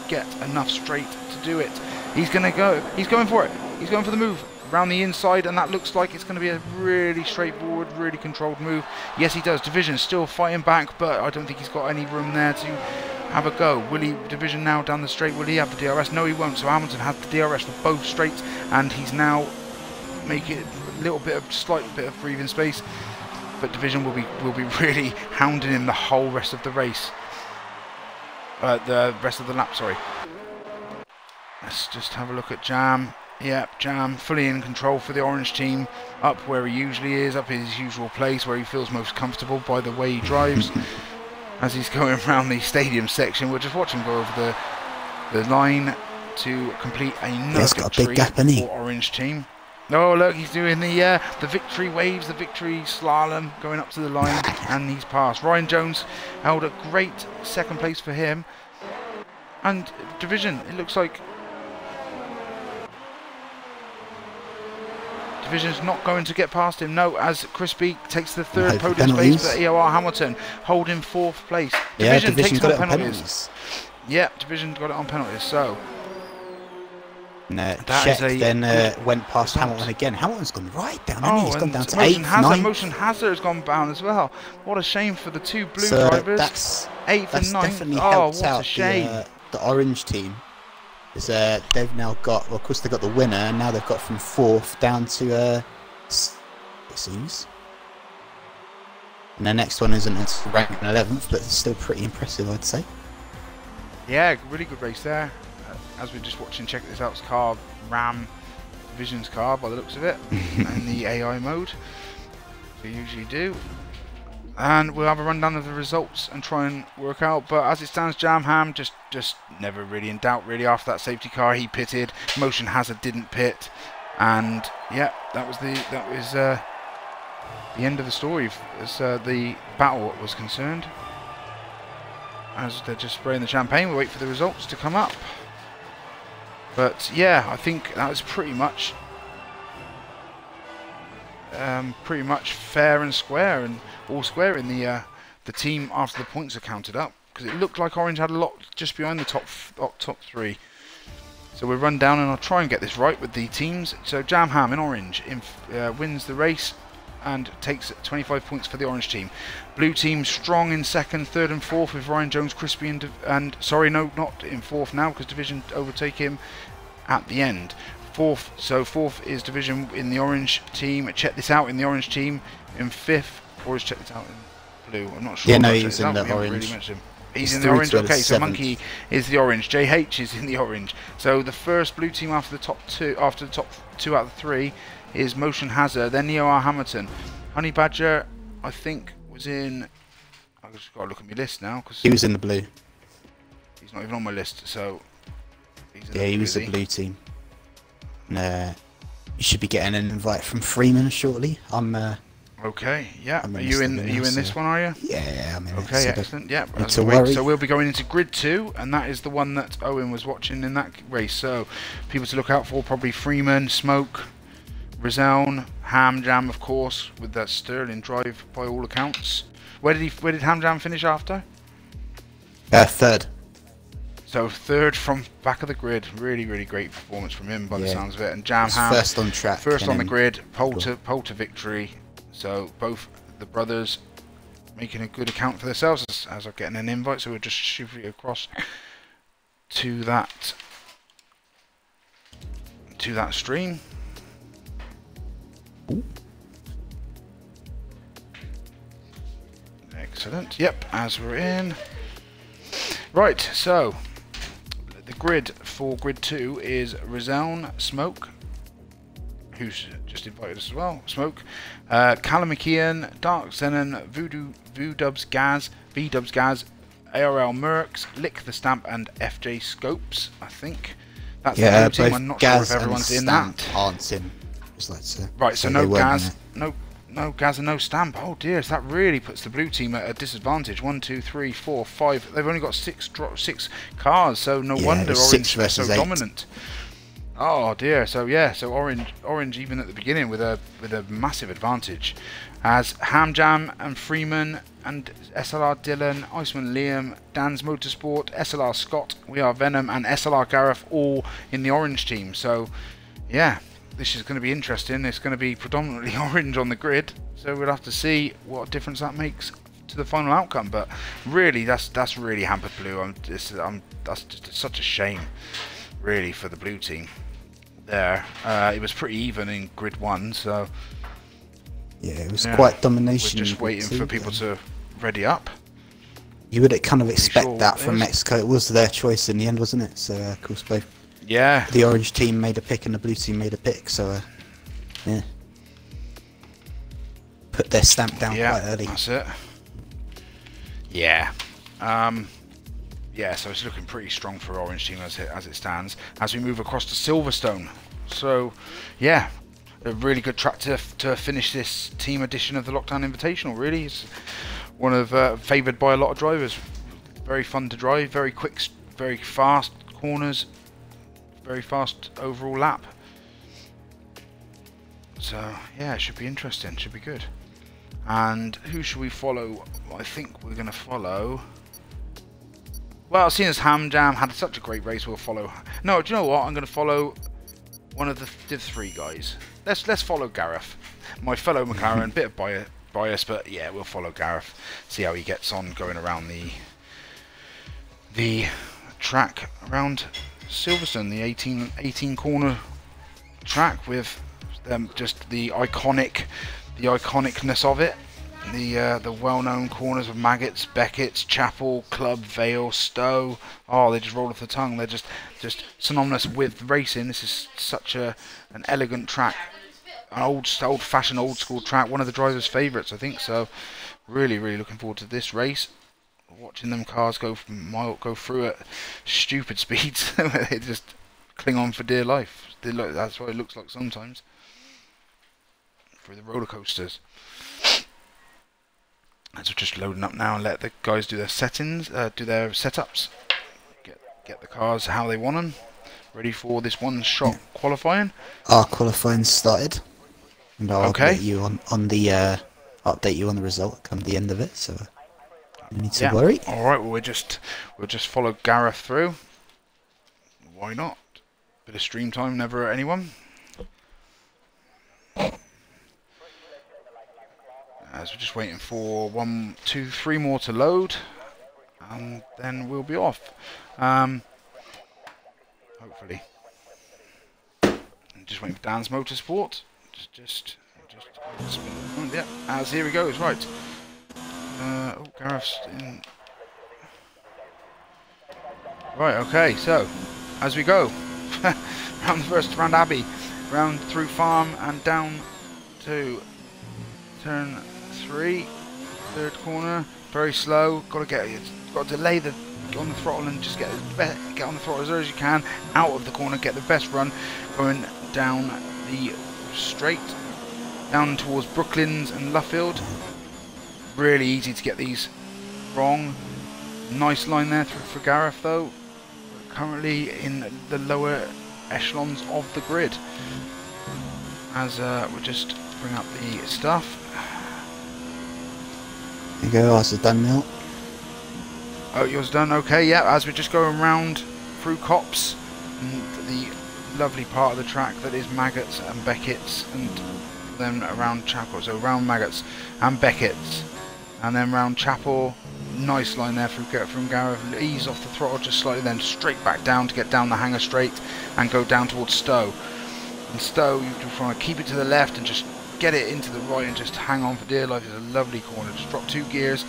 get enough straight to do it? He's going to go. He's going for it. He's going for the move around the inside, and that looks like it's going to be a really straightforward, really controlled move. Yes, he does. Division still fighting back, but I don't think he's got any room there to have a go. Will he, Division now down the straight, will he have the DRS? No, he won't. So Hamilton had the DRS for both straights, and he's now making a little bit of, slight bit of breathing space. But Division will be really hounding him the whole rest of the race. The rest of the lap, sorry. Let's just have a look at Jam. Yep, Jam fully in control for the orange team, up where he usually is, up in his usual place where he feels most comfortable by the way he drives. As he's going around the stadium section, we'll just watch him go over the line to complete another victory for orange team. Oh look, he's doing the victory waves, the victory slalom, going up to the line, and he's passed. Ryan Jones held a great second place for him. And Division, it looks like Division's not going to get past him. No, as Crispy takes the third podium space, but E.R. Hamilton holding fourth place. Division takes it on penalties. Yeah, Division got it on penalties. So Chet then went past Hamilton again. Hamilton's gone right down. He's gone down to 8th, 9th. Motion Hazard has gone down as well. What a shame for the two blue drivers. 8th and 9th. Definitely helped out the orange team. They've now got, well, of course they've got the winner, and now they've got from 4th down to it seems. And the next one isn't ranked 11th, but it's still pretty impressive, I'd say. Yeah, really good race there. As we're just watching, check this out, it's car Ram Division's car by the looks of it, in the AI mode. We usually do. And we'll have a rundown of the results and try and work out. But as it stands, Jamham just never really in doubt. Really, after that safety car, he pitted. Motion Hazard didn't pit, and yeah, that was the end of the story as the battle was concerned. As they're just spraying the champagne, we wait for the results to come up. But yeah, I think that was pretty much fair and square, and all square in the team after the points are counted up, because it looked like Orange had a lot just behind the top 3. So we'll run down and I'll try and get this right with the teams. So Jam Ham in orange wins the race and takes 25 points for the orange team. Blue team strong in second, third and fourth with Ryan Jones, Crispy and sorry, no, not in fourth now because Division overtake him at the end. Fourth, so fourth is Division in the orange team. Check this out in the orange team. In fifth, or is check this out in blue? I'm not sure. Yeah, no, he's in the orange. Really he's in the orange. Okay, so Monkey is the orange. JH is in the orange. So the first blue team after the top two, out of the three, is Motion Hazard. Then Neo R Hamilton. Honey Badger, I think, was in. I've just got to look at my list now because he was in the blue. He's not even on my list. So he's in yeah, he was the blue team. You should be getting an invite from Freeman shortly. I'm. Okay, yeah. Are you in this one, are you? Yeah, I'm in it. Okay, So excellent. Yeah. so we'll be going into grid 2, and that is the one that Owen was watching in that race. So people to look out for, probably Freeman, Smoke, Rizone, Ham Jam, of course, with that sterling drive by all accounts. Where did Ham Jam finish after? Third. So third from back of the grid. Really, really great performance from him by the sounds of it. And Jam Ham first on track. First on the grid, pole to victory. So both the brothers making a good account for themselves as I'm getting an invite. So we'll just shift it across to that stream. Excellent. Yep, as we're in. Right, so the grid for grid 2 is Rizone, Smoke, who's just invited us as well, Smoke, Callum McKeon, Dark Zenon, V-Dubs Gaz, ARL Mercs, Lick the Stamp, and FJ Scopes, I think. That's the team. I'm not sure if everyone's in that. Aren't in. Like right, so no Gaz, no Gaz and no Stamp. Oh dear, so that really puts the blue team at a disadvantage. 1, 2, 3, 4, 5. They've only got six cars, so no wonder Orange is so dominant. Oh dear, so yeah, so Orange even at the beginning with a massive advantage, as Ham Jam and Freeman and SLR Dylan, Iceman Liam, Dan's Motorsport, SLR Scott, We Are Venom, and SLR Gareth all in the orange team. So yeah, this is going to be interesting. It's going to be predominantly orange on the grid, so we'll have to see what difference that makes to the final outcome. But really, that's really hampered blue. That's just such a shame, really, for the blue team. There, it was pretty even in grid 1, so yeah, it was quite domination. We're just waiting for people to ready up. You would kind of expect that from Mexico. It was their choice in the end, wasn't it? So of course both. Yeah. The orange team made a pick and the blue team made a pick. So yeah, put their stamp down quite early. That's it. Yeah. Yeah, so it's looking pretty strong for Orange team as it stands. As we move across to Silverstone, so yeah, a really good track to finish this team edition of the Lockdown Invitational. Really, it's one of favoured by a lot of drivers. Very fun to drive, very quick, very fast corners, very fast overall lap. So yeah, it should be interesting. Should be good. And who should we follow? I think we're going to follow. Well, seeing as Ham Jam had such a great race, we'll follow. No, do you know what? I'm going to follow one of the three guys. Let's follow Gareth, my fellow McLaren. Bit of bias, but yeah, we'll follow Gareth. See how he gets on going around the track around Silverstone, the 18 corner track with just the iconicness of it. The well-known corners of Maggots, Beckett's, Chapel, Club, Vale, Stowe. Oh, they just roll off the tongue. They're just synonymous with racing. This is such an elegant track, an old-fashioned, old-school track. One of the drivers' favourites, I think. So, really, really looking forward to this race. Watching them cars go through at stupid speeds. They just cling on for dear life. That's what it looks like sometimes through the roller coasters. So just loading up now and let the guys do their settings, do their setups, get the cars how they want them, ready for this one-shot qualifying. Our qualifying started, and I'll update you on the result come the end of it. So you need to worry. All right, well we'll just follow Gareth through. Why not? Bit of stream time, never hurt anyone. As we're just waiting for 1, 2, 3 more to load, and then we'll be off. Hopefully. I'm just waiting for Dan's Motorsport. Just yeah. As here he goes. Right. Oh, Gareth's in. Right. Okay. So, as we go, round first, round Abbey, round through Farm and down to turn 3, third corner. Very slow. Got to delay the. Get on the throttle and just get on the throttle as early as you can. Out of the corner. Get the best run. Going down the straight. Down towards Brooklands and Luffield. Really easy to get these wrong. Nice line there for Gareth though. Currently in the lower echelons of the grid. As we'll just bring up the stuff. There you go, ours is done now. Oh, yours done? Okay, yeah, as we're just going round through Copse and the lovely part of the track that is Maggots and Beckett's, and then around Chapel. So round Maggots and Beckett's, and then round Chapel. Nice line there from Gareth. Ease off the throttle just slightly, then straight back down to get down the hanger straight and go down towards Stowe. And Stowe, you just want to keep it to the left and just get it into the right and just hang on for dear life. It's a lovely corner. Just drop 2 gears.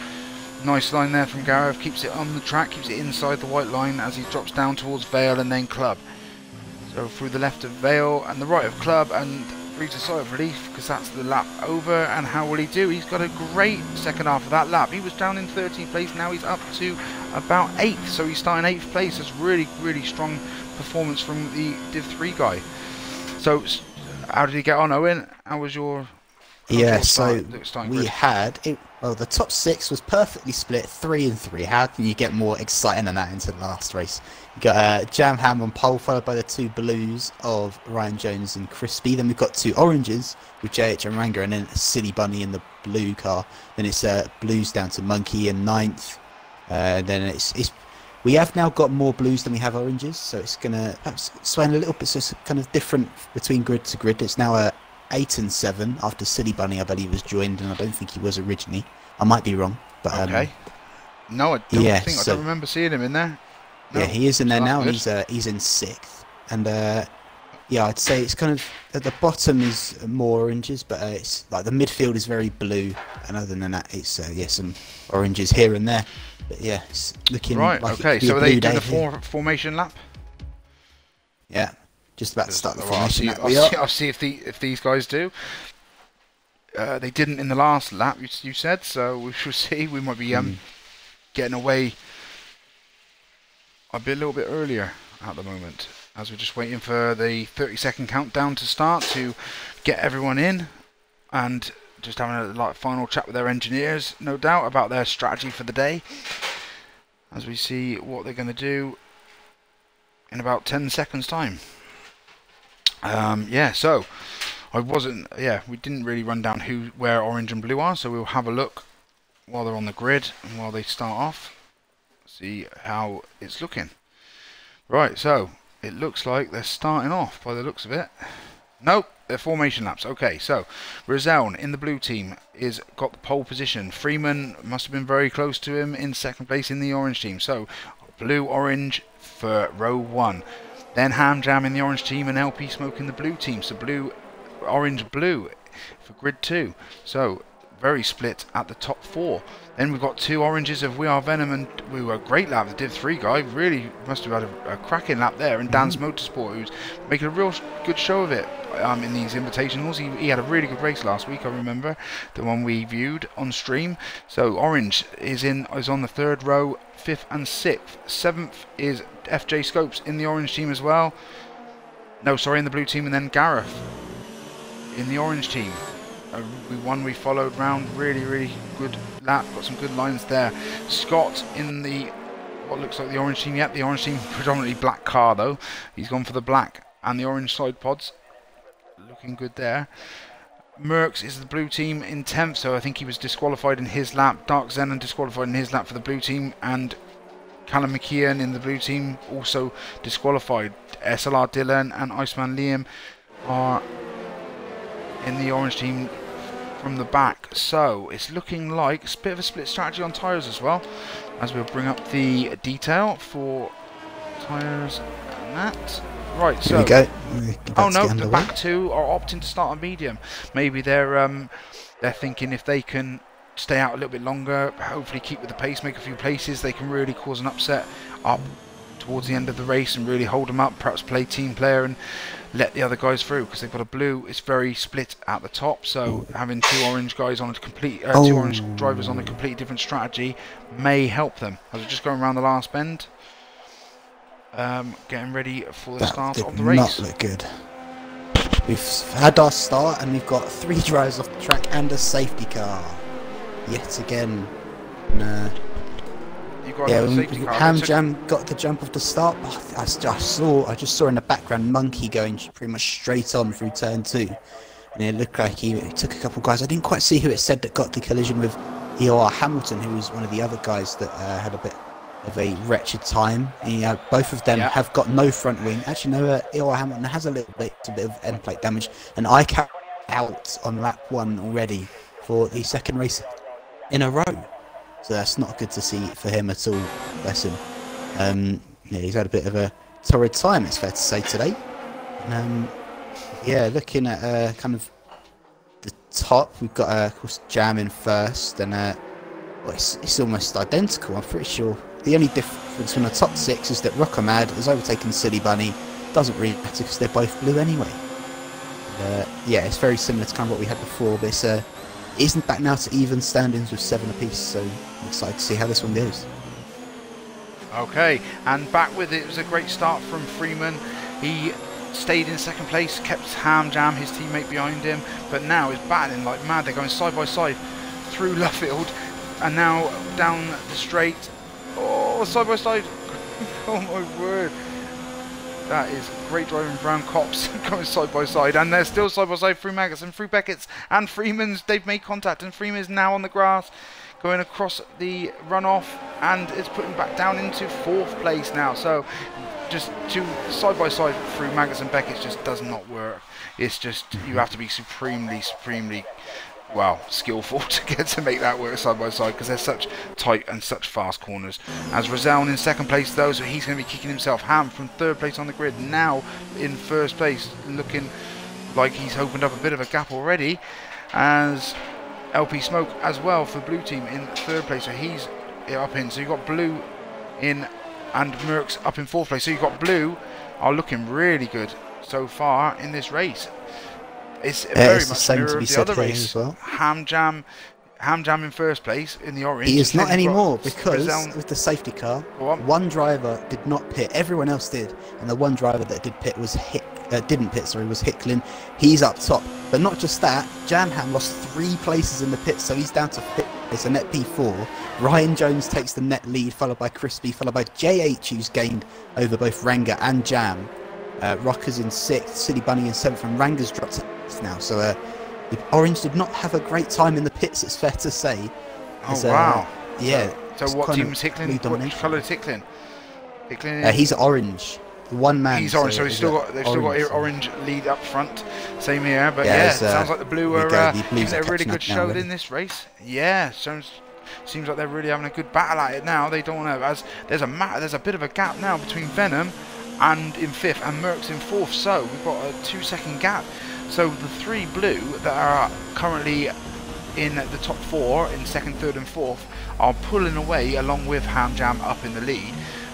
Nice line there from Gareth. Keeps it on the track, keeps it inside the white line as he drops down towards Vale and then Club. So through the left of Vale and the right of Club, and breathes a sigh of relief because that's the lap over. And how will he do? He's got a great second half of that lap. He was down in 13th place, now he's up to about 8th, so he's starting 8th place. That's really strong performance from the Div 3 guy. So how did he get on, Owen? How was your so we had it. Well, the top 6 was perfectly split, 3 and 3. How can you get more exciting than that into the last race? You got Jam Ham on pole, followed by the 2 blues of Ryan Jones and Crispy. Then we've got 2 oranges with JH and Ranga, and then a Silly Bunny in the blue car. Then it's blues down to Monkey in 9th. Then it's we have now got more blues than we have oranges, so it's gonna perhaps sway a little bit. So it's kind of different between grid to grid. It's now 8 and 7 after Silly Bunny, I believe, was joined, and I don't think he was originally. I might be wrong, but okay. No, I don't think I don't remember seeing him in there. No, yeah, he is in there now, and he's in 6th. And yeah, I'd say it's kind of at the bottom is more oranges, but it's like the midfield is very blue, and other than that, it's yeah, some oranges here and there. But yeah, it's looking right. Like Okay, so are they doing the formation lap? Yeah, just about to start the formation lap. I'll see if these guys do. They didn't in the last lap, you said, so we shall see. We might be getting away a little bit earlier at the moment, as we're just waiting for the 30-second countdown to start to get everyone in, and just having a final chat with their engineers, no doubt, about their strategy for the day, as we see what they're going to do in about 10 seconds time. Yeah, so we didn't really run down where orange and blue are, so we'll have a look while they're on the grid and while they start off, see how it's looking. Right, so it looks like they're starting off by the looks of it. Nope, they're formation laps. Okay, so Rizal in the blue team is got the pole position. Freeman must have been very close to him in 2nd place in the orange team. So blue orange for row 1. Then Ham Jam in the orange team and LP Smoke in the blue team. So blue, orange, blue for grid 2. So very split at the top 4. Then we've got 2 oranges of We Are Venom, and we were a great lap. The Div 3 guy really must have had a cracking lap there. And Dan's Motorsport, who's making a real good show of it in these invitationals. He had a really good race last week, I remember, the one we viewed on stream. So orange is on the 3rd row, 5th and 6th. 7th is FJ Scopes in the orange team as well. No, sorry, in the blue team, and then Gareth in the orange team. We followed round, really good lap, got some good lines there. Scott in the what looks like the orange team. Yep, the orange team, predominantly black car though. He's gone for the black and the orange side pods, looking good there. Merckx is the blue team in 10th, so I think he was disqualified in his lap. Dark Zenon disqualified in his lap for the blue team, and Callum McKeon in the blue team also disqualified. SLR Dylan and Iceman Liam are in the orange team from the back. So it's looking like it's a bit of a split strategy on tyres as well, as we'll bring up the detail for tyres and that. Right, so here we go. oh no, the back two are opting to start on medium. Maybe they're thinking if they can stay out a little bit longer, hopefully keep with the pace, make a few places, they can really cause an upset up towards the end of the race and really hold them up, perhaps play team player and let the other guys through, because they've got a blue, it's very split at the top, so having two orange guys on a complete two orange drivers on a completely different strategy may help them. As we're just going around the last bend, getting ready for the start of the race. Not look good. We've had our start and we've got 3 drivers off the track and a safety car yet again. Ham Jam got the jump off the start. I just saw in the background Monkey going pretty much straight on through turn 2, and it looked like he took a couple of guys. I didn't quite see who it said that got the collision with EOR Hamilton, who was one of the other guys that had a bit of a wretched time. Both of them have got no front wing. Actually, no, EOR Hamilton has a little bit of end plate damage, and I carried out on lap 1 already for the second race in a row. So that's not good to see for him at all, bless him. He's had a bit of a torrid time, it's fair to say, today. Looking at kind of the top, we've got, of course, Jam in first, and it's almost identical. I'm pretty sure the only difference from the top 6 is that Rockamad has overtaken Silly Bunny. Doesn't really matter because they're both blue anyway. It's very similar to kind of what we had before, but it's isn't back now to even standings with 7 apiece, so I'm excited to see how this one goes. Okay, and back with it was a great start from Freeman. He stayed in second place, kept Ham Jam, his teammate, behind him, but now he's battling like mad. They're going side by side through Luffield and now down the straight. Oh, side by side. Oh my word. That is great driving. Brown Cops going side by side, and they're still side by side through Maggots through Beckett's and Freeman's. They've made contact, and Freeman is now on the grass, going across the runoff, and it's putting back down into 4th place now. So just two side by side through Maggots and Beckett's just does not work. It's just, you have to be supremely skillful to make that work side by side, because they're such tight and such fast corners. As Rizal in second place though, so he's going to be kicking himself. Ham from 3rd place on the grid, now in 1st place, looking like he's opened up a bit of a gap already. As LP Smoke as well for blue team in 3rd place, so he's up in. So you've got blue in and Merckx up in 4th place. So you've got blue are looking really good so far in this race. It's very much the mirror of the other race. Well. Ham Jam in 1st place in the orange. He is not anymore, because with the safety car, one driver did not pit. Everyone else did, and the one driver that did pit was didn't pit. Sorry, was Hicklin. He's up top, but not just that. Jamham lost 3 places in the pit, so he's down to 5th. It's a net P4. Ryan Jones takes the net lead, followed by Crispy, followed by JH, who's gained over both Ranga and Jam. Rocker's in 6th, Silly Bunny in 7th, and Ranga's dropped now. So the Orange did not have a great time in the pits, it's fair to say. Oh wow! Yeah. So what team is Hicklin? What colour is Hicklin? He's orange. One man. He's orange, so they've still got orange lead up front. Same here, but it sounds like the blue are giving a really good show in this race. Yeah, seems like they're really having a good battle at it now. They don't want to, as there's a bit of a gap now between Venom and in 5th and Merckx in 4th. So we've got a 2-second gap. So the 3 blue that are currently in the top 4 in 2nd, 3rd and 4th are pulling away along with Ham Jam up in the lead.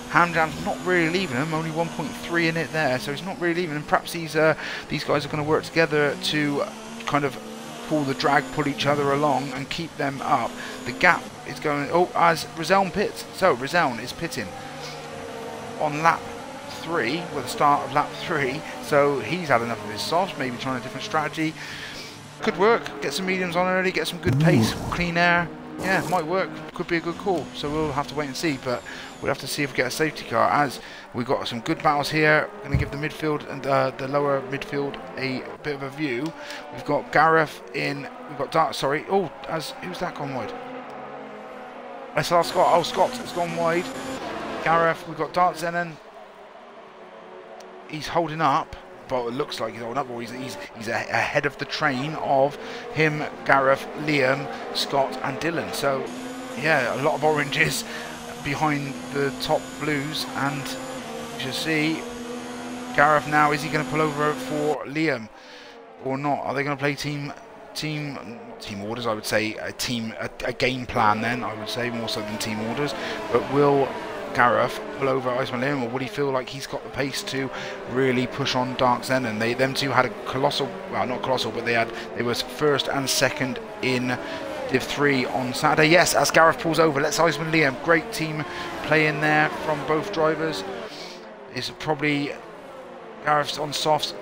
Ham Jam's not really leaving him, only 1.3 in it there, so he's not really leaving him. Perhaps these guys are going to work together to kind of pull the drag, pull each other along and keep them up. The gap is going, as Rizal pits. So Rizal is pitting on lap 3, with the start of lap 3, so he's had enough of his softs, maybe trying a different strategy. Could work, get some mediums on early, get some good pace, clean air. Yeah, might work, could be a good call, so we'll have to wait and see, but we'll have to see if we get a safety car, as we've got some good battles here. We're going to give the midfield and the lower midfield a bit of a view. We've got Gareth in, we've got Dart, sorry, who's that gone wide? SLR Scott, Scott has gone wide. Gareth, we've got Dart Zenon. He's holding up, but it looks like he's holding up, or he's ahead of the train of him, Gareth, Liam, Scott, and Dylan. So, yeah, a lot of oranges behind the top blues, and you should see Gareth now. Is he going to pull over for Liam or not? Are they going to play team orders? I would say a game plan. Then I would say more so than team orders. But will Gareth pull over Iceman Liam, or would he feel like he's got the pace to really push on Dark Zen? And them two had a colossal, well, not colossal, but they was first and second in Div 3 on Saturday. Yes, as Gareth pulls over, let's Iceman Liam. Great team play in there from both drivers. It's probably Gareth's on softs,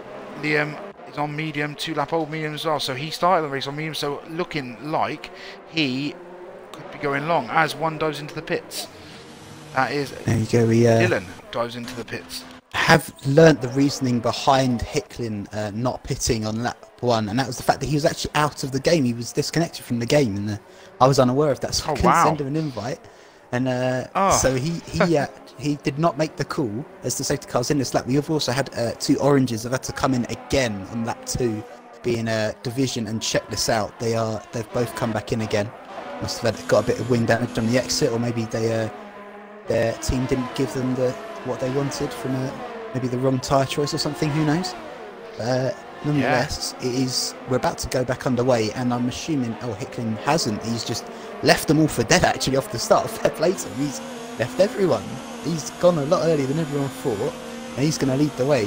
Liam is on medium, 2-lap-old medium as well. So he started the race on medium, so looking like he could be going long as one dives into the pits. That is, there you go. Dylan dives into the pits. Have learnt the reasoning behind Hicklin not pitting on lap 1, and that was the fact that he was actually out of the game. He was disconnected from the game, and I was unaware of that, so I couldn't send him an invite. And so he did not make the call as the safety cars in this lap. We've also had 2 oranges that had to come in again on lap 2, being a division and check this out. They've both come back in again. Must have got a bit of wing damage on the exit, or maybe their team didn't give them what they wanted from maybe the wrong tyre choice or something, who knows. Nonetheless, we're about to go back underway, and I'm assuming Hicklin hasn't. He's just left them all for dead actually off the start. Fair play to him. He's left everyone. He's gone a lot earlier than everyone thought, and he's going to lead the way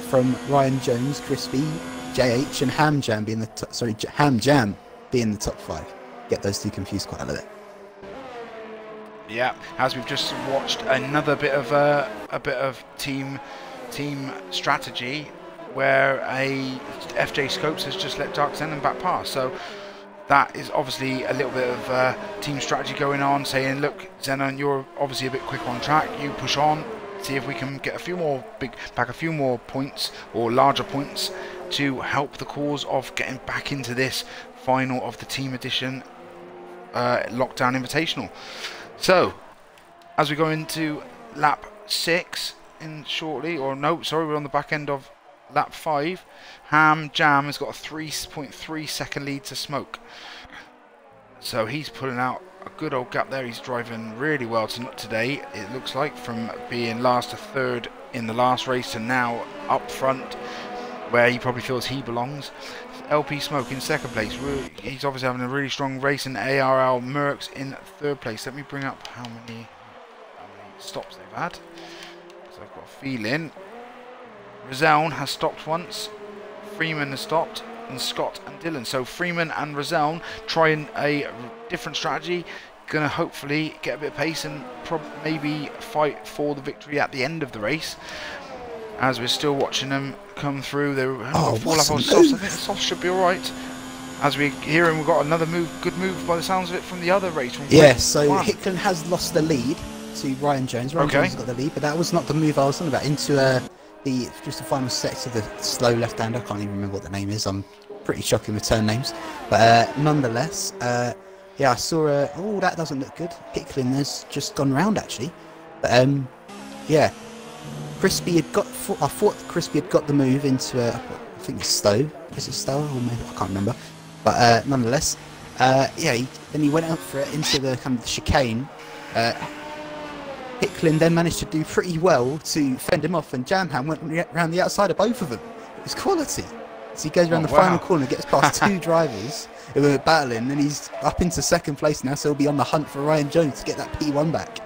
from Ryan Jones, Crispy, JH, and Ham Jam being the top 5. Get those two confused quite a little bit. Yeah, as we've just watched another bit of team strategy where a FJ Scopes has just let Dark Zenon back pass. So that is obviously a little bit of team strategy going on, saying, look, Zenon, you're obviously a bit quick on track. You push on, see if we can get a few more points or larger points to help the cause of getting back into this final of the team edition lockdown invitational. So, as we go into lap 6 we're on the back end of lap 5. Ham Jam has got a 3.3 second lead to Smoke. So he's pulling out a good old gap there. He's driving really well today, it looks like, from being last to third in the last race to now up front, where he probably feels he belongs. LP Smoke in second place. He's obviously having a really strong race, and ARL Mercs in third place. Let me bring up how many stops they've had. So I've got a feeling Rizal has stopped once, Freeman has stopped, and Scott and Dylan. So Freeman and Rizal trying a different strategy, going to hopefully get a bit of pace and maybe fight for the victory at the end of the race. As we're still watching them come through, they're 4-lap on softs. I think the softs should be alright. As we hear him, we've got another good move by the sounds of it from the other race. Yeah, so Hicklin has lost the lead to Ryan Jones. Ryan Jones has got the lead, but that was not the move I was on about. Into just the final set of the slow left-hander. I can't even remember what the name is. I'm pretty shocking with turn names. But nonetheless, yeah, I saw that doesn't look good. Hicklin has just gone round actually. But yeah. Crispy had got. I thought Crispy had got the move into I think it's Stowe. Is it Stowe or maybe I can't remember. But nonetheless, yeah. Then he went out for it into the kind of the chicane. Hicklin then managed to do pretty well to fend him off, and Jamham went around the outside of both of them. It was quality. So he goes around the final corner, gets past 2 drivers who were battling, and he's up into second place now. So he'll be on the hunt for Ryan Jones to get that P1 back.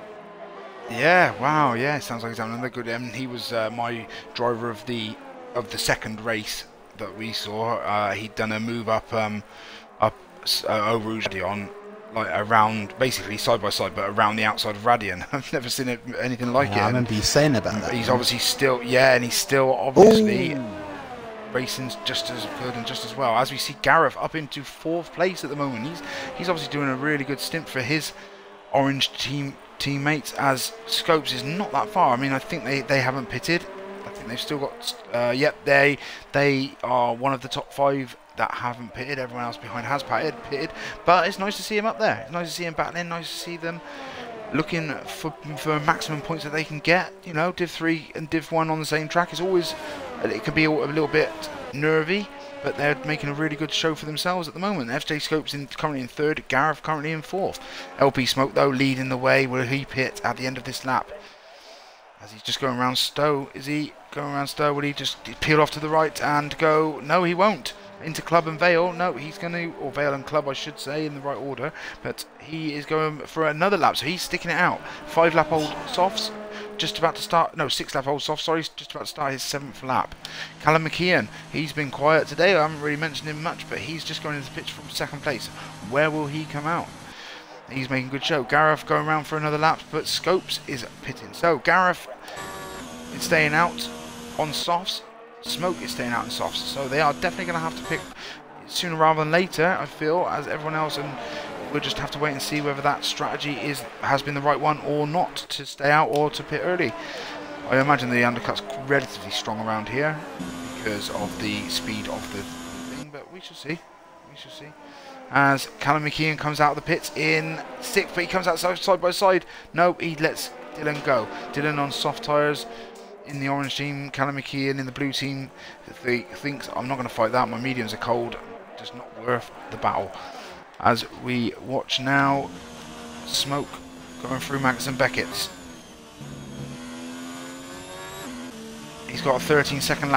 Yeah, wow, yeah, sounds like he's having another good. He was my driver of the second race that we saw. He'd done a move up over on, like around, basically side by side, but around the outside of Radian. I've never seen anything like it. I remember you saying about that. He's obviously still, and he's still obviously racing's just as good and just as well. As we see Gareth up into 4th place at the moment. He's obviously doing a really good stint for his orange teammates, as Scopes is not that far. I mean, I think they haven't pitted. I think they've still got yep, they are one of the top 5 that haven't pitted. Everyone else behind has pitted, but it's nice to see him up there. It's nice to see him battling, nice to see them looking for maximum points that they can get. You know, Div 3 and Div 1 on the same track is always, it can be a little bit nervy, but they're making a really good show for themselves at the moment. FJ Scopes currently in 3rd, Gareth currently in 4th. LP Smoke though leading the way. Will he pit at the end of this lap? As he's just going around Stowe. Is he going around Stowe? Will he just peel off to the right and go? No, he won't. Into Club and Vale. No, he's going to, or Vale and Club I should say, in the right order. But he is going for another lap, so he's sticking it out. 5-lap-old softs, just about to start, no, 6-lap-old softs, sorry, just about to start his 7th lap. Callum McKeon, he's been quiet today. I haven't really mentioned him much, but he's just going into the pitch from 2nd place. Where will he come out? He's making a good show. Gareth going around for another lap, but Scopes is pitting. So Gareth is staying out on softs. Smoke is staying out in softs. So they are definitely going to have to pick sooner rather than later, I feel, as everyone else. And we'll just have to wait and see whether that strategy has been the right one or not, to stay out or to pit early. I imagine the undercut's relatively strong around here because of the speed of the thing, but we shall see. We shall see. As Callum McKeon comes out of the pits in 6th, but he comes out side by side. No, he lets Dylan go. Dylan on soft tyres in the orange team. Callum McKeon in the blue team thinks, I'm not going to fight that. My mediums are cold. Just not worth the battle. As we watch now, Smoke going through Max and Beckett's. He's got a 13-second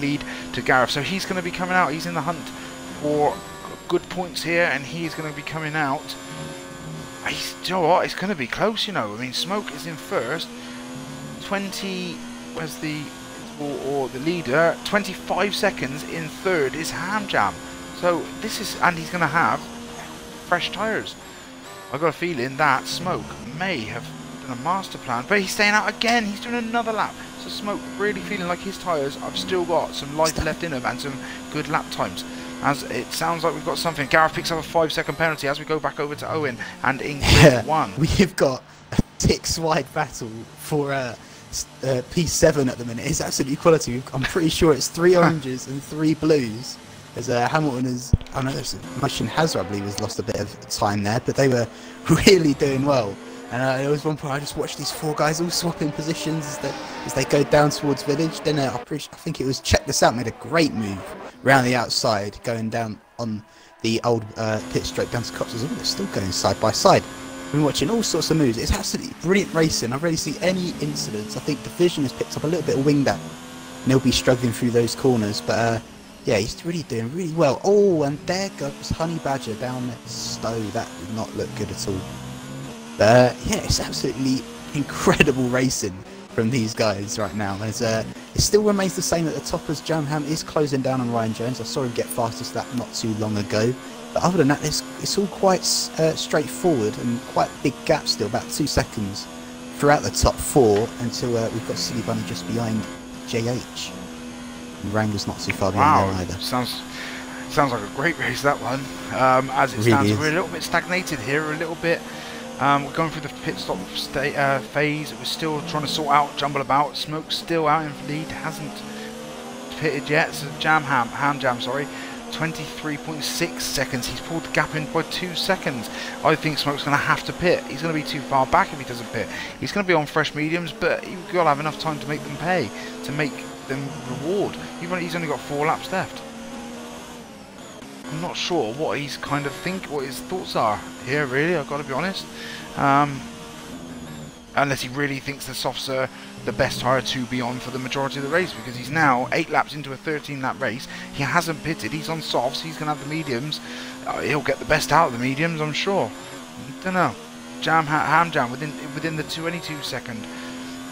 lead to Gareth, so he's going to be coming out. He's in the hunt for good points here, and he's going to be coming out. Do you know what? It's going to be close, you know. I mean, Smoke is in 1st. 20. Where's the or the leader? 25 seconds in 3rd is Ham Jam. So this is, and he's going to have fresh tyres. I've got a feeling that Smoke may have done a master plan, but he's staying out again. He's doing another lap. So Smoke really feeling like his tyres have still got some life left in them and some good lap times. As it sounds like we've got something. Gareth picks up a 5-second penalty as we go back over to Owen and in grid 1. We've got a 6-wide battle for P7 at the minute. It's absolutely quality. I'm pretty sure it's 3 oranges and 3 blues. As Hamilton is, I know there's Mushin Hazard, I believe, has lost a bit of time there, but they were really doing well. And there was one point I just watched these 4 guys all swapping positions as they go down towards Village. Then I think it was Check This Out made a great move round the outside, going down on the old pit straight down to Cox's. Oh, they're still going side by side. We've been watching all sorts of moves. It's absolutely brilliant racing. I've rarely seen any incidents. I think Division has picked up a little bit of wing down, and he'll be struggling through those corners. But yeah, he's really doing really well. Oh, and there goes Honey Badger down at Stowe. That did not look good at all. But yeah, it's absolutely incredible racing from these guys right now. As it still remains the same at the top, as Jamham is closing down on Ryan Jones. I saw him get fastest lap not too long ago. But other than that, it's all quite straightforward and quite big gap still, about 2 seconds throughout the top 4 until we've got Silly Bunny just behind JH. And Wrangler's not too far behind them either. Sounds like a great race, that one. As it stands, we're a little bit stagnated here, a little bit. We're going through the pit stop phase. We're still trying to sort out Jumble About. Smoke's still out in lead, hasn't pitted yet. So Ham Jam, sorry. 23.6 seconds. He's pulled the gap in by 2 seconds. I think Smoke's going to have to pit. He's going to be too far back if he doesn't pit. He's going to be on fresh mediums, but you've got to have enough time to make them pay, to make them reward. He's only got 4 laps left. I'm not sure what he's kind of what his thoughts are here, really. I've got to be honest. Unless he really thinks the softs are the best tyre to be on for the majority of the race, because he's now 8 laps into a 13-lap race. He hasn't pitted. He's on softs. He's going to have the mediums. He'll get the best out of the mediums, I'm sure. Don't know. Ham Jam within the 22-second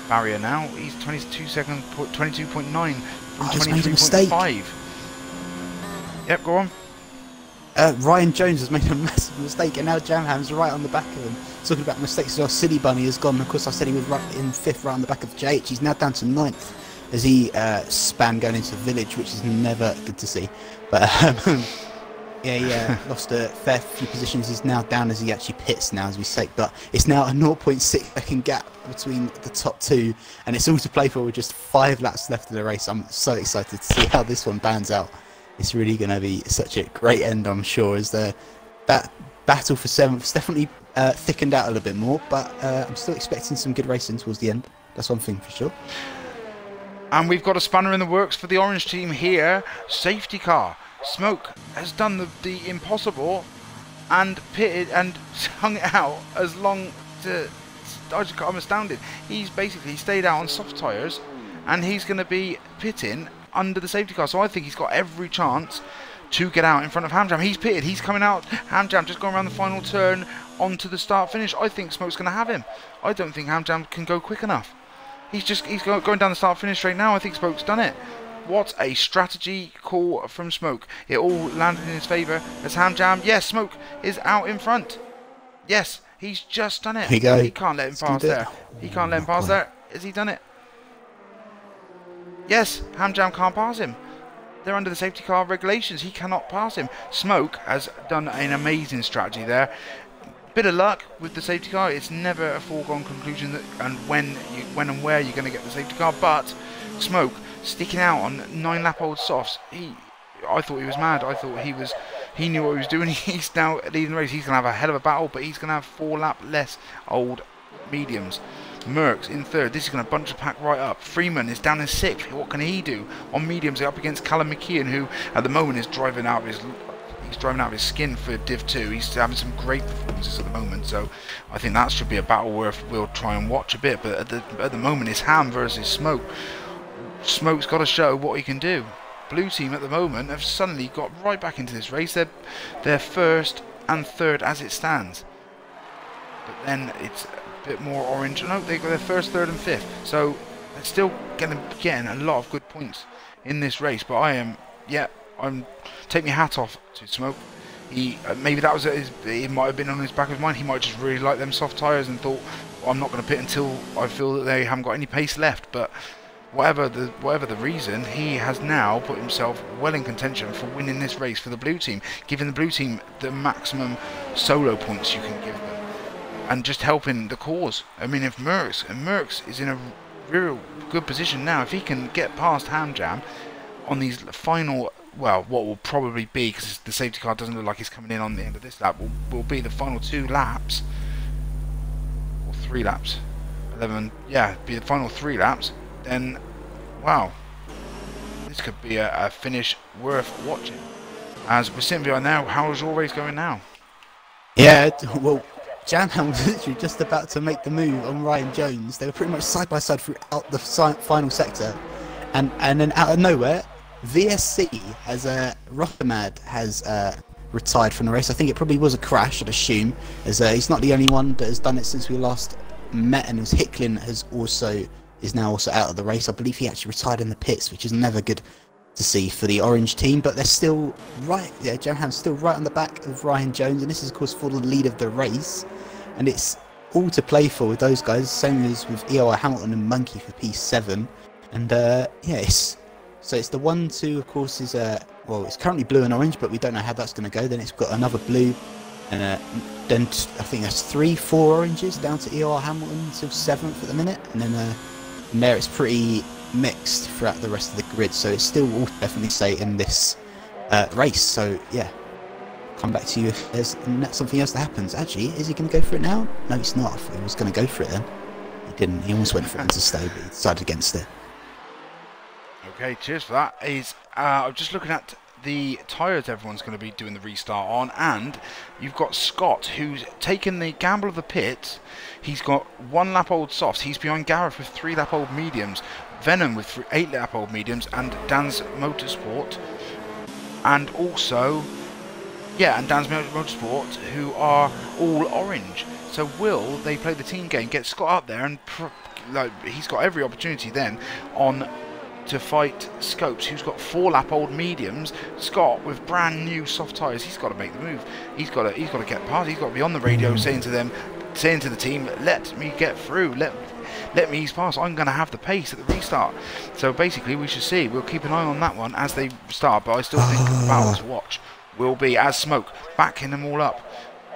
barrier now. He's 22.9 from 23.5. Yep, go on. Ryan Jones has made a massive mistake, and now Jamham's right on the back of him. Talking about mistakes as well, Silly Bunny has gone. Of course, I said he was right in 5th, right on the back of JH. He's now down to 9th as he span going into Village, which is never good to see. But yeah, he lost a fair few positions. He's now down as he actually pits now, as we say. But it's now a 0.6 second gap between the top 2, and it's all to play for with just 5 laps left in the race. I'm so excited to see how this one pans out. It's really going to be such a great end, I'm sure, as that battle for 7th is definitely thickened out a little bit more, but I'm still expecting some good racing towards the end. That's one thing for sure. And we've got a spanner in the works for the orange team here. Safety car. Smoke has done the impossible and pitted and hung it out as long to... I'm astounded. He's basically stayed out on soft tyres and he's going to be pitting under the safety car. So I think he's got every chance to get out in front of Hamjam. He's pitted. He's coming out. Hamjam just going around the final turn onto the start finish. I think Smoke's going to have him. I don't think Hamjam can go quick enough. He's going down the start finish straight now. I think Smoke's done it. What a strategy call from Smoke. It all landed in his favour as Hamjam. Yes, Smoke is out in front. Yes, he's just done it. Here you go. He can't let him pass there. He can't let him pass there. Has he done it? Yes, Hamjam can't pass him. They're under the safety car regulations. He cannot pass him. Smoke has done an amazing strategy there. Bit of luck with the safety car. It's never a foregone conclusion that and when and where you're going to get the safety car. But Smoke sticking out on 9-lap-old softs. I thought he was mad. I thought he knew what he was doing. He's now leading the race. He's going to have a hell of a battle, but he's going to have 4-lap less old mediums. Merckx in third. This is going to bunch the pack right up. Freeman is down in sixth. What can he do on mediums? They're up against Callum McKeon, who at the moment is driving out of his. He's driving out of his skin for Div 2. He's having some great performances at the moment, so I think that should be a battle worth we'll try and watch a bit. But at the moment, it's Ham versus Smoke. Smoke's got to show what he can do. Blue team at the moment have suddenly got right back into this race. They're first and third as it stands. But then it's a bit more orange. No, they got their first, third, and fifth. So they're still getting a lot of good points in this race. But I'm take my hat off to Smoke. Maybe that was it might have been on his back of his mind. He might just really like them soft tyres and thought, well, I'm not going to pit until I feel that they haven't got any pace left. But whatever the reason, he has now put himself well in contention for winning this race for the blue team, giving the blue team the maximum solo points you can give them, and just helping the cause. I mean, if Merckx is in a real good position now, if he can get past Hamjam on these final, well, what will probably be, because the safety car doesn't look like he's coming in on the end of this lap, will be the final 2 laps, or 3 laps, 11, yeah, be the final 3 laps, then, wow, this could be a finish worth watching. As we're sitting behind now, how is your race going now? Yeah, well, Jamham was literally just about to make the move on Ryan Jones. They were pretty much side by side throughout the final sector, and then out of nowhere, VSC has Rothamad has retired from the race. I think it probably was a crash, I'd assume, as he's not the only one that has done it since we last met, and it was Hicklin is now also out of the race. I believe he actually retired in the pits, which is never good to see for the orange team, but they're still right. Yeah, Jamham's still right on the back of Ryan Jones, and this is of course for the lead of the race, and it's all to play for with those guys, same as with EOI Hamilton and Monkey for P7, and yeah, so it's the 1-2, of course, is well, it's currently blue and orange, but we don't know how that's going to go. Then it's got another blue, and then I think that's 3-4 oranges down to EOR Hamilton until 7th at the minute, and then from there it's pretty mixed throughout the rest of the grid. So it's still all definitely stay in this race. So yeah, come back to you if there's something else that happens. Actually, is he going to go for it now? No, he's not. I thought he was going to go for it then. He didn't. He almost went for it to stay, but he decided against it. Okay, cheers for that. I'm just looking at the tyres everyone's going to be doing the restart on, and you've got Scott, who's taken the gamble of the pit. He's got 1-lap-old softs. He's behind Gareth with 3-lap-old mediums, Venom with 8-lap-old mediums, and Dan's Motorsport, and also, yeah, and Dan's Motorsport, who are all orange. So will they play the team game, get Scott up there, and he's got every opportunity then on to fight Scopes, who's got 4-lap-old mediums. Scott with brand new soft tyres, he's got to make the move. He's got to get past. He's got to be on the radio saying to the team, let me get through, let me ease past. I'm going to have the pace at the restart. So basically, we should see. We'll keep an eye on that one as they start. But I still think the battle to watch will be as Smoke backing them all up.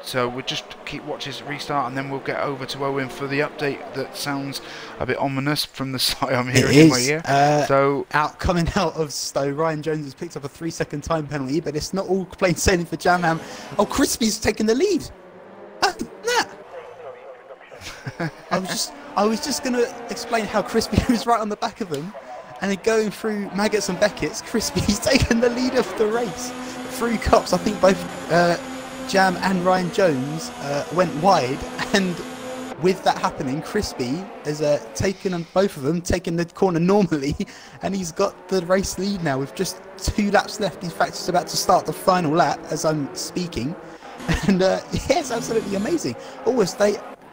So we'll just keep watching this restart, and then we'll get over to Owen for the update that sounds a bit ominous from the side I'm hearing in my ear. Coming out of Stowe, Ryan Jones has picked up a 3-second time penalty, but it's not all plain sailing for Jamham. Oh, Crispy's taking the lead. That. I was just going to explain how Crispy was right on the back of them, and then going through Maggots and Beckett's, Crispy's taken the lead of the race. 3 cops, I think both Jam and Ryan Jones went wide, and with that happening, Crispy has taken both of them, taken the corner normally, and he's got the race lead now with just 2 laps left. In fact, he's about to start the final lap as I'm speaking, and yeah, it's absolutely amazing. Almost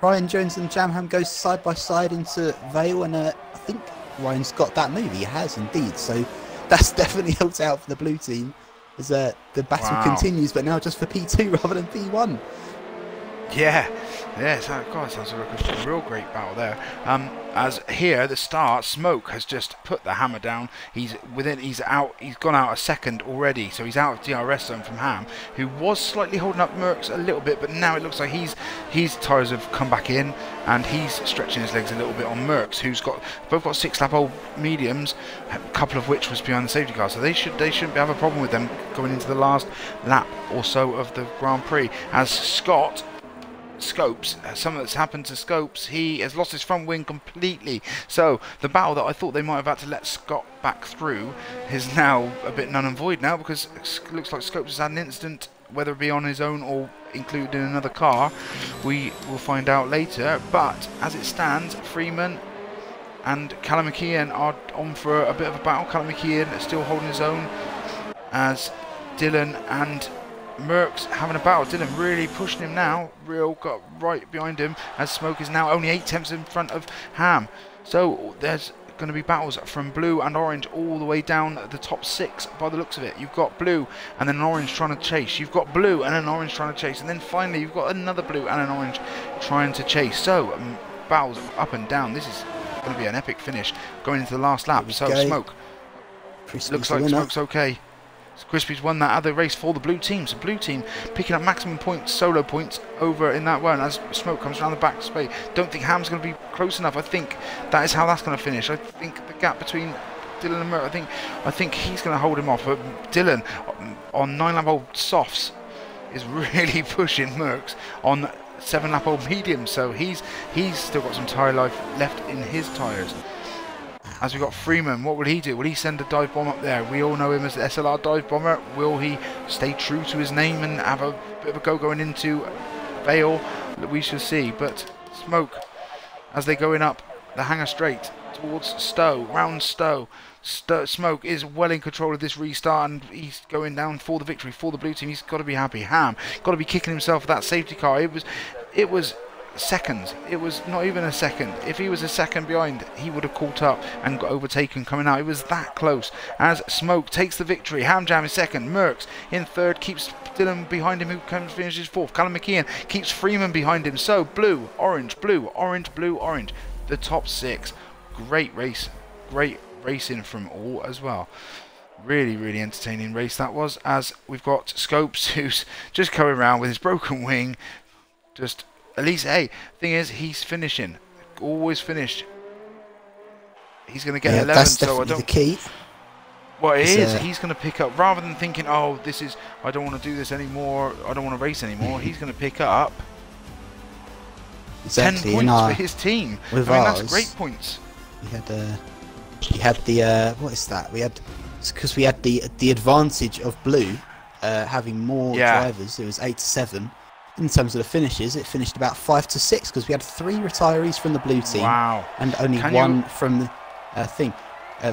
Ryan Jones and Jamham go side by side into Vale, and I think Ryan's got that move. He has indeed, so that's definitely helped out for the blue team as the battle continues, but now just for P2 rather than P1. Yeah, God, sounds like a real great battle there. As here at the start, Smoke has just put the hammer down. He's gone out a second already, so he's out of DRS zone from Ham, who was slightly holding up Merckx a little bit, but now it looks like his tyres have come back in, and he's stretching his legs a little bit on Merckx, who's both got 6-lap-old mediums, a couple of which was behind the safety car, so they shouldn't have a problem with them going into the last lap or so of the Grand Prix. As Scopes, something that's happened to Scopes, he has lost his front wing completely, so the battle that I thought they might have had to let Scott back through is now a bit null and void now, because it looks like Scopes has had an incident, whether it be on his own or included in another car. We will find out later, but as it stands, Freeman and Callum McKeon are on for a bit of a battle. Callum McKeon is still holding his own, as Dylan and Merckx having a battle. Dylan really pushing him now. Real got right behind him, as Smoke is now only 8 tenths in front of Ham. So there's going to be battles from blue and orange all the way down the top 6 by the looks of it. You've got blue and then an orange trying to chase. You've got blue and an orange trying to chase. And then finally you've got another blue and an orange trying to chase. So battles up and down. This is going to be an epic finish going into the last lap. So Smoke looks like Smoke's okay. Crispy's won that other race for the blue team. So blue team picking up maximum points, solo points over in that one as Smoke comes around the back space. Don't think Ham's going to be close enough. I think that is how that's going to finish. I think the gap between Dylan and Merckx, I think he's going to hold him off. But Dylan on 9-lap-old softs is really pushing Merckx on 7-lap-old mediums. So he's still got some tyre life left in his tyres. As we've got Freeman, what will he do? Will he send a dive bomb up there? We all know him as the SLR dive bomber. Will he stay true to his name and have a bit of a go going into Vale? We shall see. But Smoke, as they're going up the hangar straight towards Stowe, round Stowe. Smoke is well in control of this restart, and he's going down for the victory for the blue team. He's got to be happy. Ham got to be kicking himself for that safety car. It was seconds. It was not even a second. If he was a second behind, he would have caught up and got overtaken coming out. It was that close. As Smoke takes the victory, Ham Jam is second, Merckx in third, keeps Dylan behind him, who finishes fourth. Callum McKeon keeps Freeman behind him. So blue, orange, blue, orange, blue, orange. The top 6. Great race. Great racing from all as well. Really, really entertaining race that was. As we've got Scopes, who's just going around with his broken wing. Just at least, hey, thing is, he's finishing. Always finished. He's going to get 11, that's so I don't. The key. Well, it is. He's going to pick up, rather than thinking, oh, I don't want to do this anymore, I don't want to race anymore. He's going to pick up exactly 10 points for his team. I mean, that's great points. We had the what is that? Because we had the advantage of blue having more drivers. It was 8-7. In terms of the finishes, it finished about 5-6 because we had 3 retirees from the blue team, and only one from the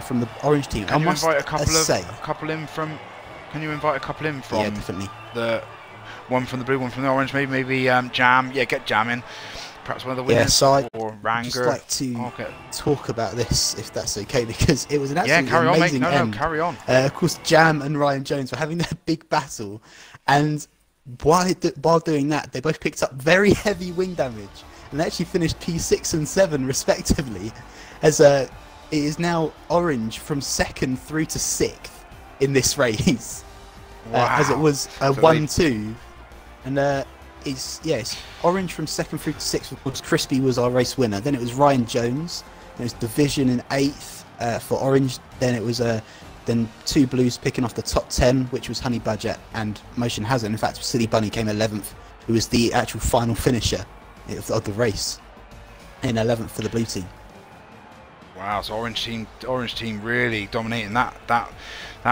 from the orange team. Can you invite a couple in from? Can you invite a couple in from? Yeah, definitely. The one from the blue, one from the orange. Maybe Jam. Yeah, get Jam in. Perhaps one of the winners. Yeah, so or Ranger. I'd just like to talk about this, if that's okay, because it was an absolutely amazing end. No, carry on. Of course, Jam and Ryan Jones were having their big battle, and while doing that, they both picked up very heavy wing damage, and they actually finished P6 and 7 respectively, as it is now orange from 2nd through to 6th in this race, as it was 1-2, and it's orange from 2nd through to 6th. Of course, Crispy was our race winner. Then it was Ryan Jones. Then it was Division in 8th for orange. Then it was then 2 blues picking off the top 10, which was Honey Badger and Motion Hazard. In fact, Silly Bunny came 11th, who was the actual final finisher of the race. in 11th for the blue team. Wow, so orange team really dominating that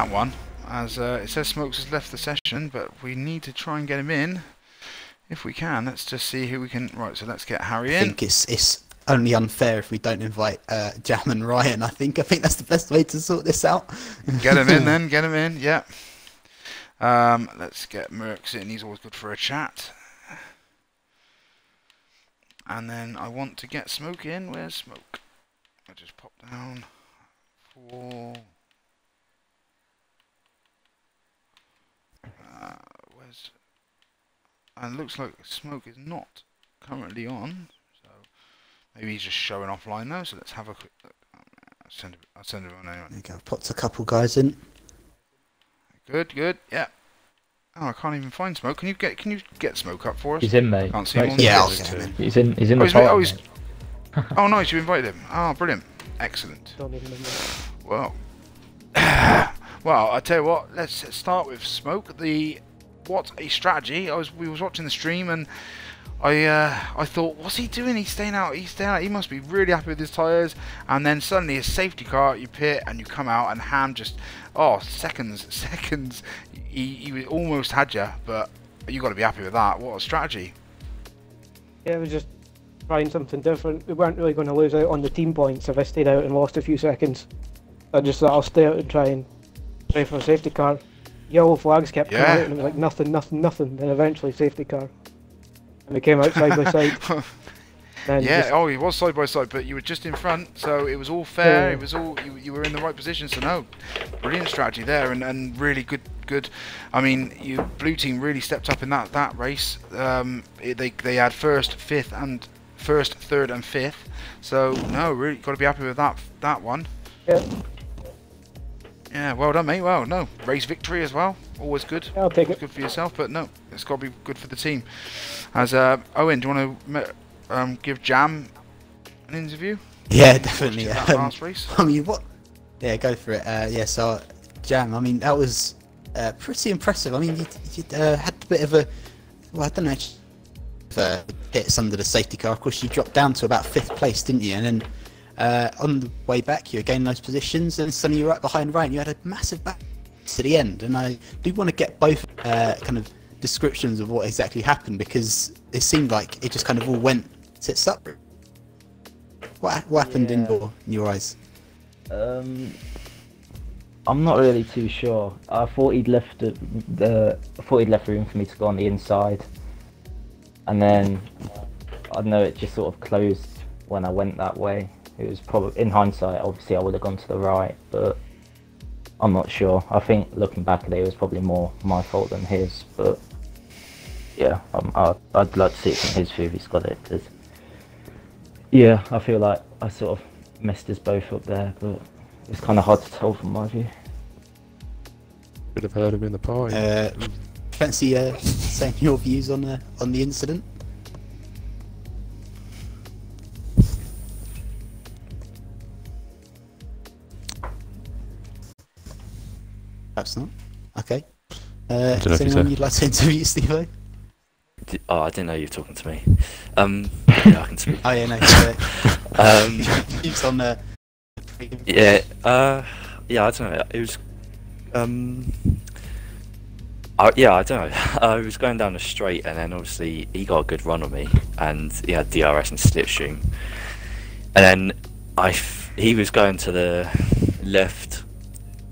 one. As it says Smokes has left the session, but we need to try and get him in if we can. Let's just see who we can. Right, so let's get Harry in. I think it's only unfair if we don't invite Jam and Ryan. I think that's the best way to sort this out. Get him in then. Get him in. Yeah. Let's get Mercs in. He's always good for a chat. And then I want to get Smoke in. Where's Smoke? I just pop down for. Where's? And it looks like Smoke is not currently on, so maybe he's just showing offline now. So let's have a quick look. I'll send it on anyway. There you go. I've popped a couple guys in. Good, yeah. Oh, I can't even find Smoke. Can you get Smoke up for us? He's in, mate. Can't see him on yeah, the I'll list. get him in. He's in the party. Oh, nice, you invited him. Oh, brilliant. Excellent. Don't even remember. Well, well, I tell you what, let's start with Smoke. What a strategy. We was watching the stream and I thought, what's he doing? He's staying out. He must be really happy with his tyres. And then suddenly a safety car, you pit and you come out and Ham just, seconds. He almost had you, but you got to be happy with that. What a strategy. Yeah, it was just trying something different. We weren't really going to lose out on the team points if I stayed out and lost a few seconds. I just thought I'll stay out and try for a safety car. Yellow flags kept coming out and it was like nothing. Then eventually safety car. And we came out side by side. Yeah, he was side by side, but you were just in front, so it was all fair. It was all you were in the right position. So no, brilliant strategy there, and really good. I mean, blue team really stepped up in that race. They had first, third, and fifth. So no, really got to be happy with that one. Yeah. Yeah, well done, mate. Well, no, race victory as well. Always good. Yeah, I'll take Always it. good for yourself, but no, it's got to be good for the team. As Owen, do you want to give Jam an interview? Yeah, definitely. That last race. I mean, what? Yeah, go for it. Yeah, so Jam. I mean, that was pretty impressive. I mean, you had a bit of a, well, I don't know, hits under the safety car. Of course, you dropped down to about 5th place, didn't you? And then on the way back, you again those positions, and suddenly you're right behind Ryan. You had a massive back to the end, and I do want to get both kind of descriptions of what exactly happened, because it seemed like it just kind of all went tits up. What happened in your eyes? I'm not really too sure. I thought he'd left room for me to go on the inside, and then I don't know, it just sort of closed when I went that way. It was probably, in hindsight, obviously I would have gone to the right, but I'm not sure. I think looking back at it, it was probably more my fault than his, but yeah, I'd like to see it from his view if he's got it, because yeah, I feel like I sort of messed us both up there, but it's kind of hard to tell from my view. Could have heard him in the party. Fancy saying your views on the incident? Perhaps not. Okay. Is anyone you'd like to interview, Steve-O? Oh, I didn't know you were talking to me. Yeah, I can speak. Oh yeah, no. Views on the. Yeah, I don't know. It was, yeah, I don't know. I was going down the straight, and then obviously he got a good run on me, and he had DRS and slipstream, and then he was going to the left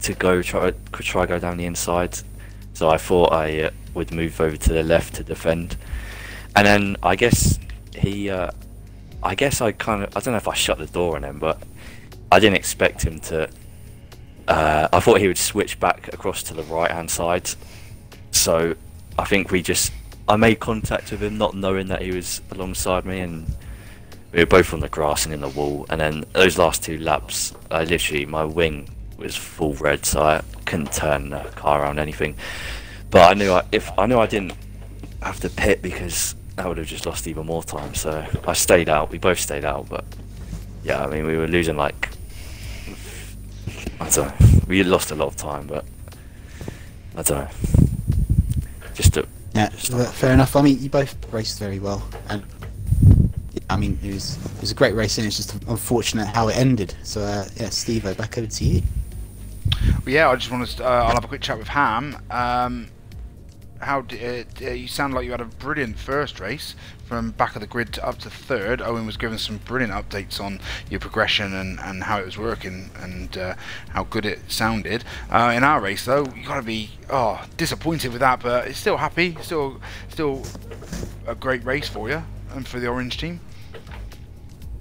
to go try go down the inside, so I thought I would move over to the left to defend, and then I guess I don't know if I shut the door on him, but I didn't expect him to. I thought he would switch back across to the right hand side, so I think I made contact with him not knowing that he was alongside me, and we were both on the grass and in the wall, and then those last 2 laps, my wing was full red, so I couldn't turn the car around anything. But I knew if I didn't have to pit, because that would have just lost even more time. So I stayed out. We both stayed out. But yeah, I mean, we were losing I don't know. We lost a lot of time, but I don't know. Fair enough. I mean, you both raced very well, and I mean, it was a great race, and it's just unfortunate how it ended. So yeah, Steve, back over to you. Well, yeah, I just want to. I'll have a quick chat with Ham. How you sound like you had a brilliant first race from back of the grid up to third. Owen was giving some brilliant updates on your progression and how it was working and how good it sounded. In our race, though, you got to be disappointed with that, but it's still happy. Still a great race for you and for the Orange team.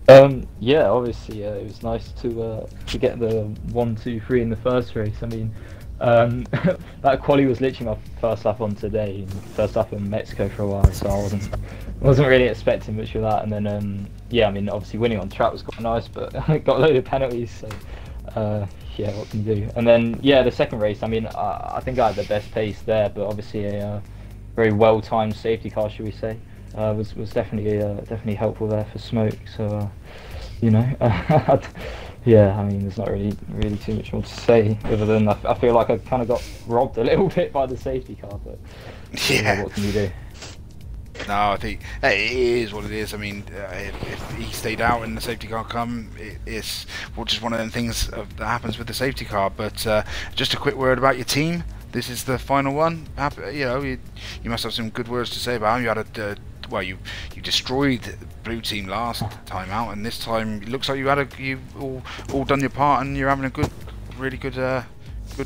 Yeah, obviously, it was nice to get the 1, 2, 3 in the first race. I mean, that quali was literally my first lap on today, and first lap in Mexico for a while, so I wasn't really expecting much of that. And then yeah, I mean, obviously winning on track was quite nice, but I got a load of penalties, so yeah, what can you do? And then yeah, the second race, I mean, I think I had the best pace there, but obviously a very well timed safety car, should we say, was definitely helpful there for Smoke. So you know. Yeah, I mean, there's not really too much more to say other than I feel like I kind of got robbed a little bit by the safety car, but yeah, what can you do? No, I think it is what it is. I mean, if he stayed out and the safety car come, it's just one of them things that happens with the safety car. But just a quick word about your team. This is the final one. You know, you must have some good words to say about him. You had you destroyed the blue team last time out, and this time it looks like you've all done your part, and you're having a really good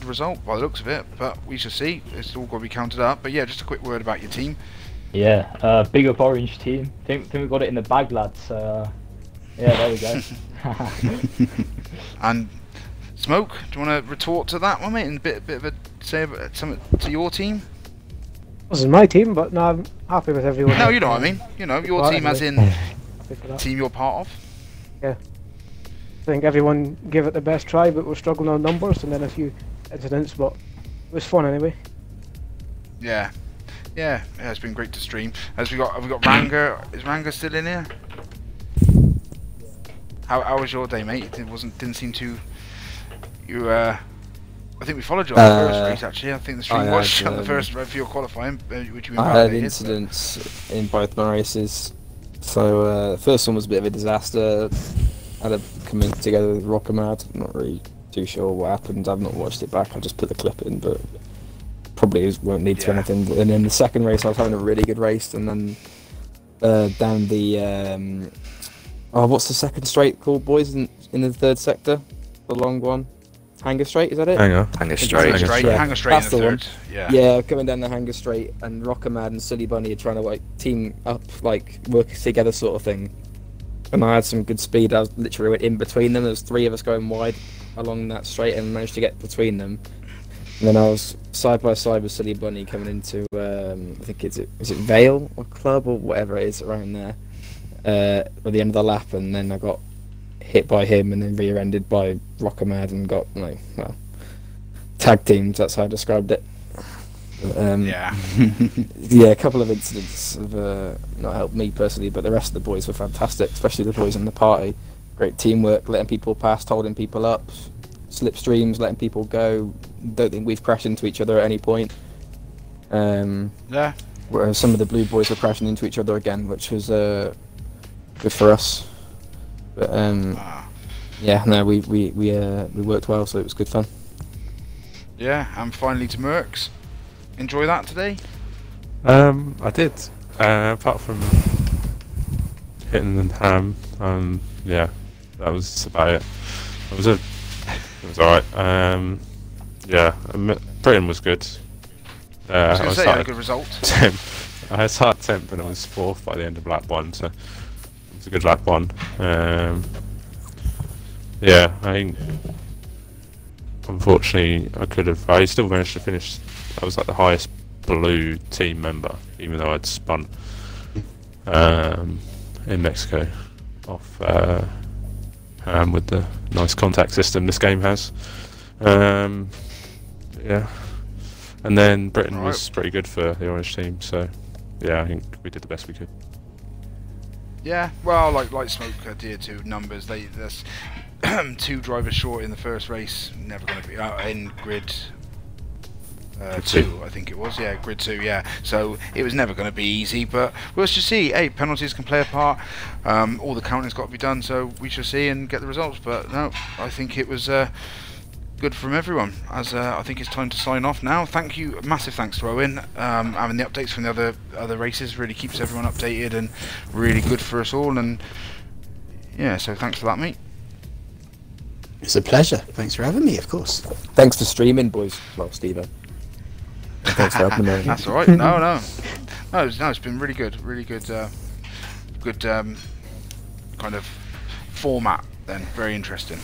result by the looks of it. But we shall see. It's all got to be counted up. But yeah, just a quick word about your team. Yeah, big up Orange team. Think we got it in the bag, lads. Yeah, there we go. And Smoke, do you want to retort to that one, mate, and a bit of a say something to your team? This is my team, but no, I'm happy with everyone. No, you know what I mean. You know, your team as in the team you're part of. Yeah. I think everyone gave it the best try, but we're struggling on numbers and then a few incidents, but it was fun anyway. Yeah. Yeah, it's been great to stream. Have we got Ranga? Is Ranga still in here? How was your day, mate? It didn't seem to I think we followed you on the first race, actually. I think the stream was on the first race for your qualifying, which you I had incidents in both my races. So the first one was a bit of a disaster. I had to come in together with Rockamad. I'm not really too sure what happened. I've not watched it back. I just put the clip in, but probably won't need to anything. And then the second race, I was having a really good race, and then down the what's the second straight called, boys? In the third sector, the long one. Hanger Straight, is that it? Hanger Straight in the third. Yeah, coming down the Hanger Straight, and Rockamad and Silly Bunny are trying to like team up, like work together, sort of thing. And I had some good speed. I literally went in between them. There was 3 of us going wide along that straight, and managed to get between them. And then I was side by side with Silly Bunny coming into I think is it Vale or Club or whatever it is around there at the end of the lap, and then I got hit by him and then rear-ended by Rockamad and got tag teams. That's how I described it. Yeah, a couple of incidents have not helped me personally, but the rest of the boys were fantastic, especially the boys in the party. Great teamwork, letting people pass, holding people up, slipstreams, letting people go. Don't think we've crashed into each other at any point. Yeah. Whereas some of the blue boys were crashing into each other again, which was good for us. But yeah, no, we worked well, so it was good fun. Yeah, and finally to Mercs. Enjoy that today? I did. Apart from hitting the ham, yeah, that was about it. It was alright. Yeah, Britain was good. I was going to say, a good result. I started 10th and I was 4th by the end of lap 1, so it was a good lap 1. Yeah, I think unfortunately I still managed to finish. I was like the highest blue team member, even though I'd spun in Mexico off with the nice contact system this game has. Yeah, and then Britain was pretty good for the Orange team, so yeah, I think we did the best we could. Yeah, well, like Smoke adhered to numbers. There's 2 drivers short in the first race. Never going to be out in grid. 2, I think it was. Yeah, grid 2. Yeah. So it was never going to be easy, but we'll just see. Hey, penalties can play a part. All the counting's got to be done, so we shall see and get the results. But no, I think it was good from everyone. As I think it's time to sign off now. Thank you, massive thanks to Owen. Having the updates from the other races really keeps everyone updated and really good for us all. And yeah, so thanks for that, mate. It's a pleasure. Thanks for having me, of course. Thanks for streaming, boys. Well, Steve. Thanks for having me. That's all right. No, it's been really good, good kind of format. Then very interesting.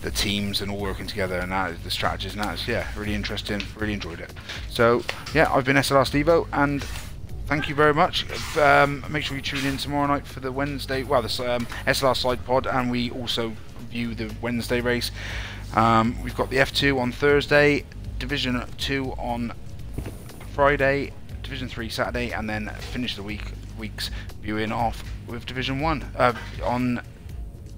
The teams and all working together, and that the strategies, and that's really interesting. Really enjoyed it. So yeah, I've been SLR Stevo, and thank you very much. Make sure you tune in tomorrow night for the Wednesday, well, the SLR side pod, and we also view the Wednesday race. We've got the F2 on Thursday, Division 2 on Friday, Division 3 Saturday, and then finish the week's viewing off with Division 1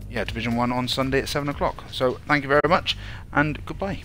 Division 1 on Sunday at 7 o'clock. So thank you very much, and goodbye.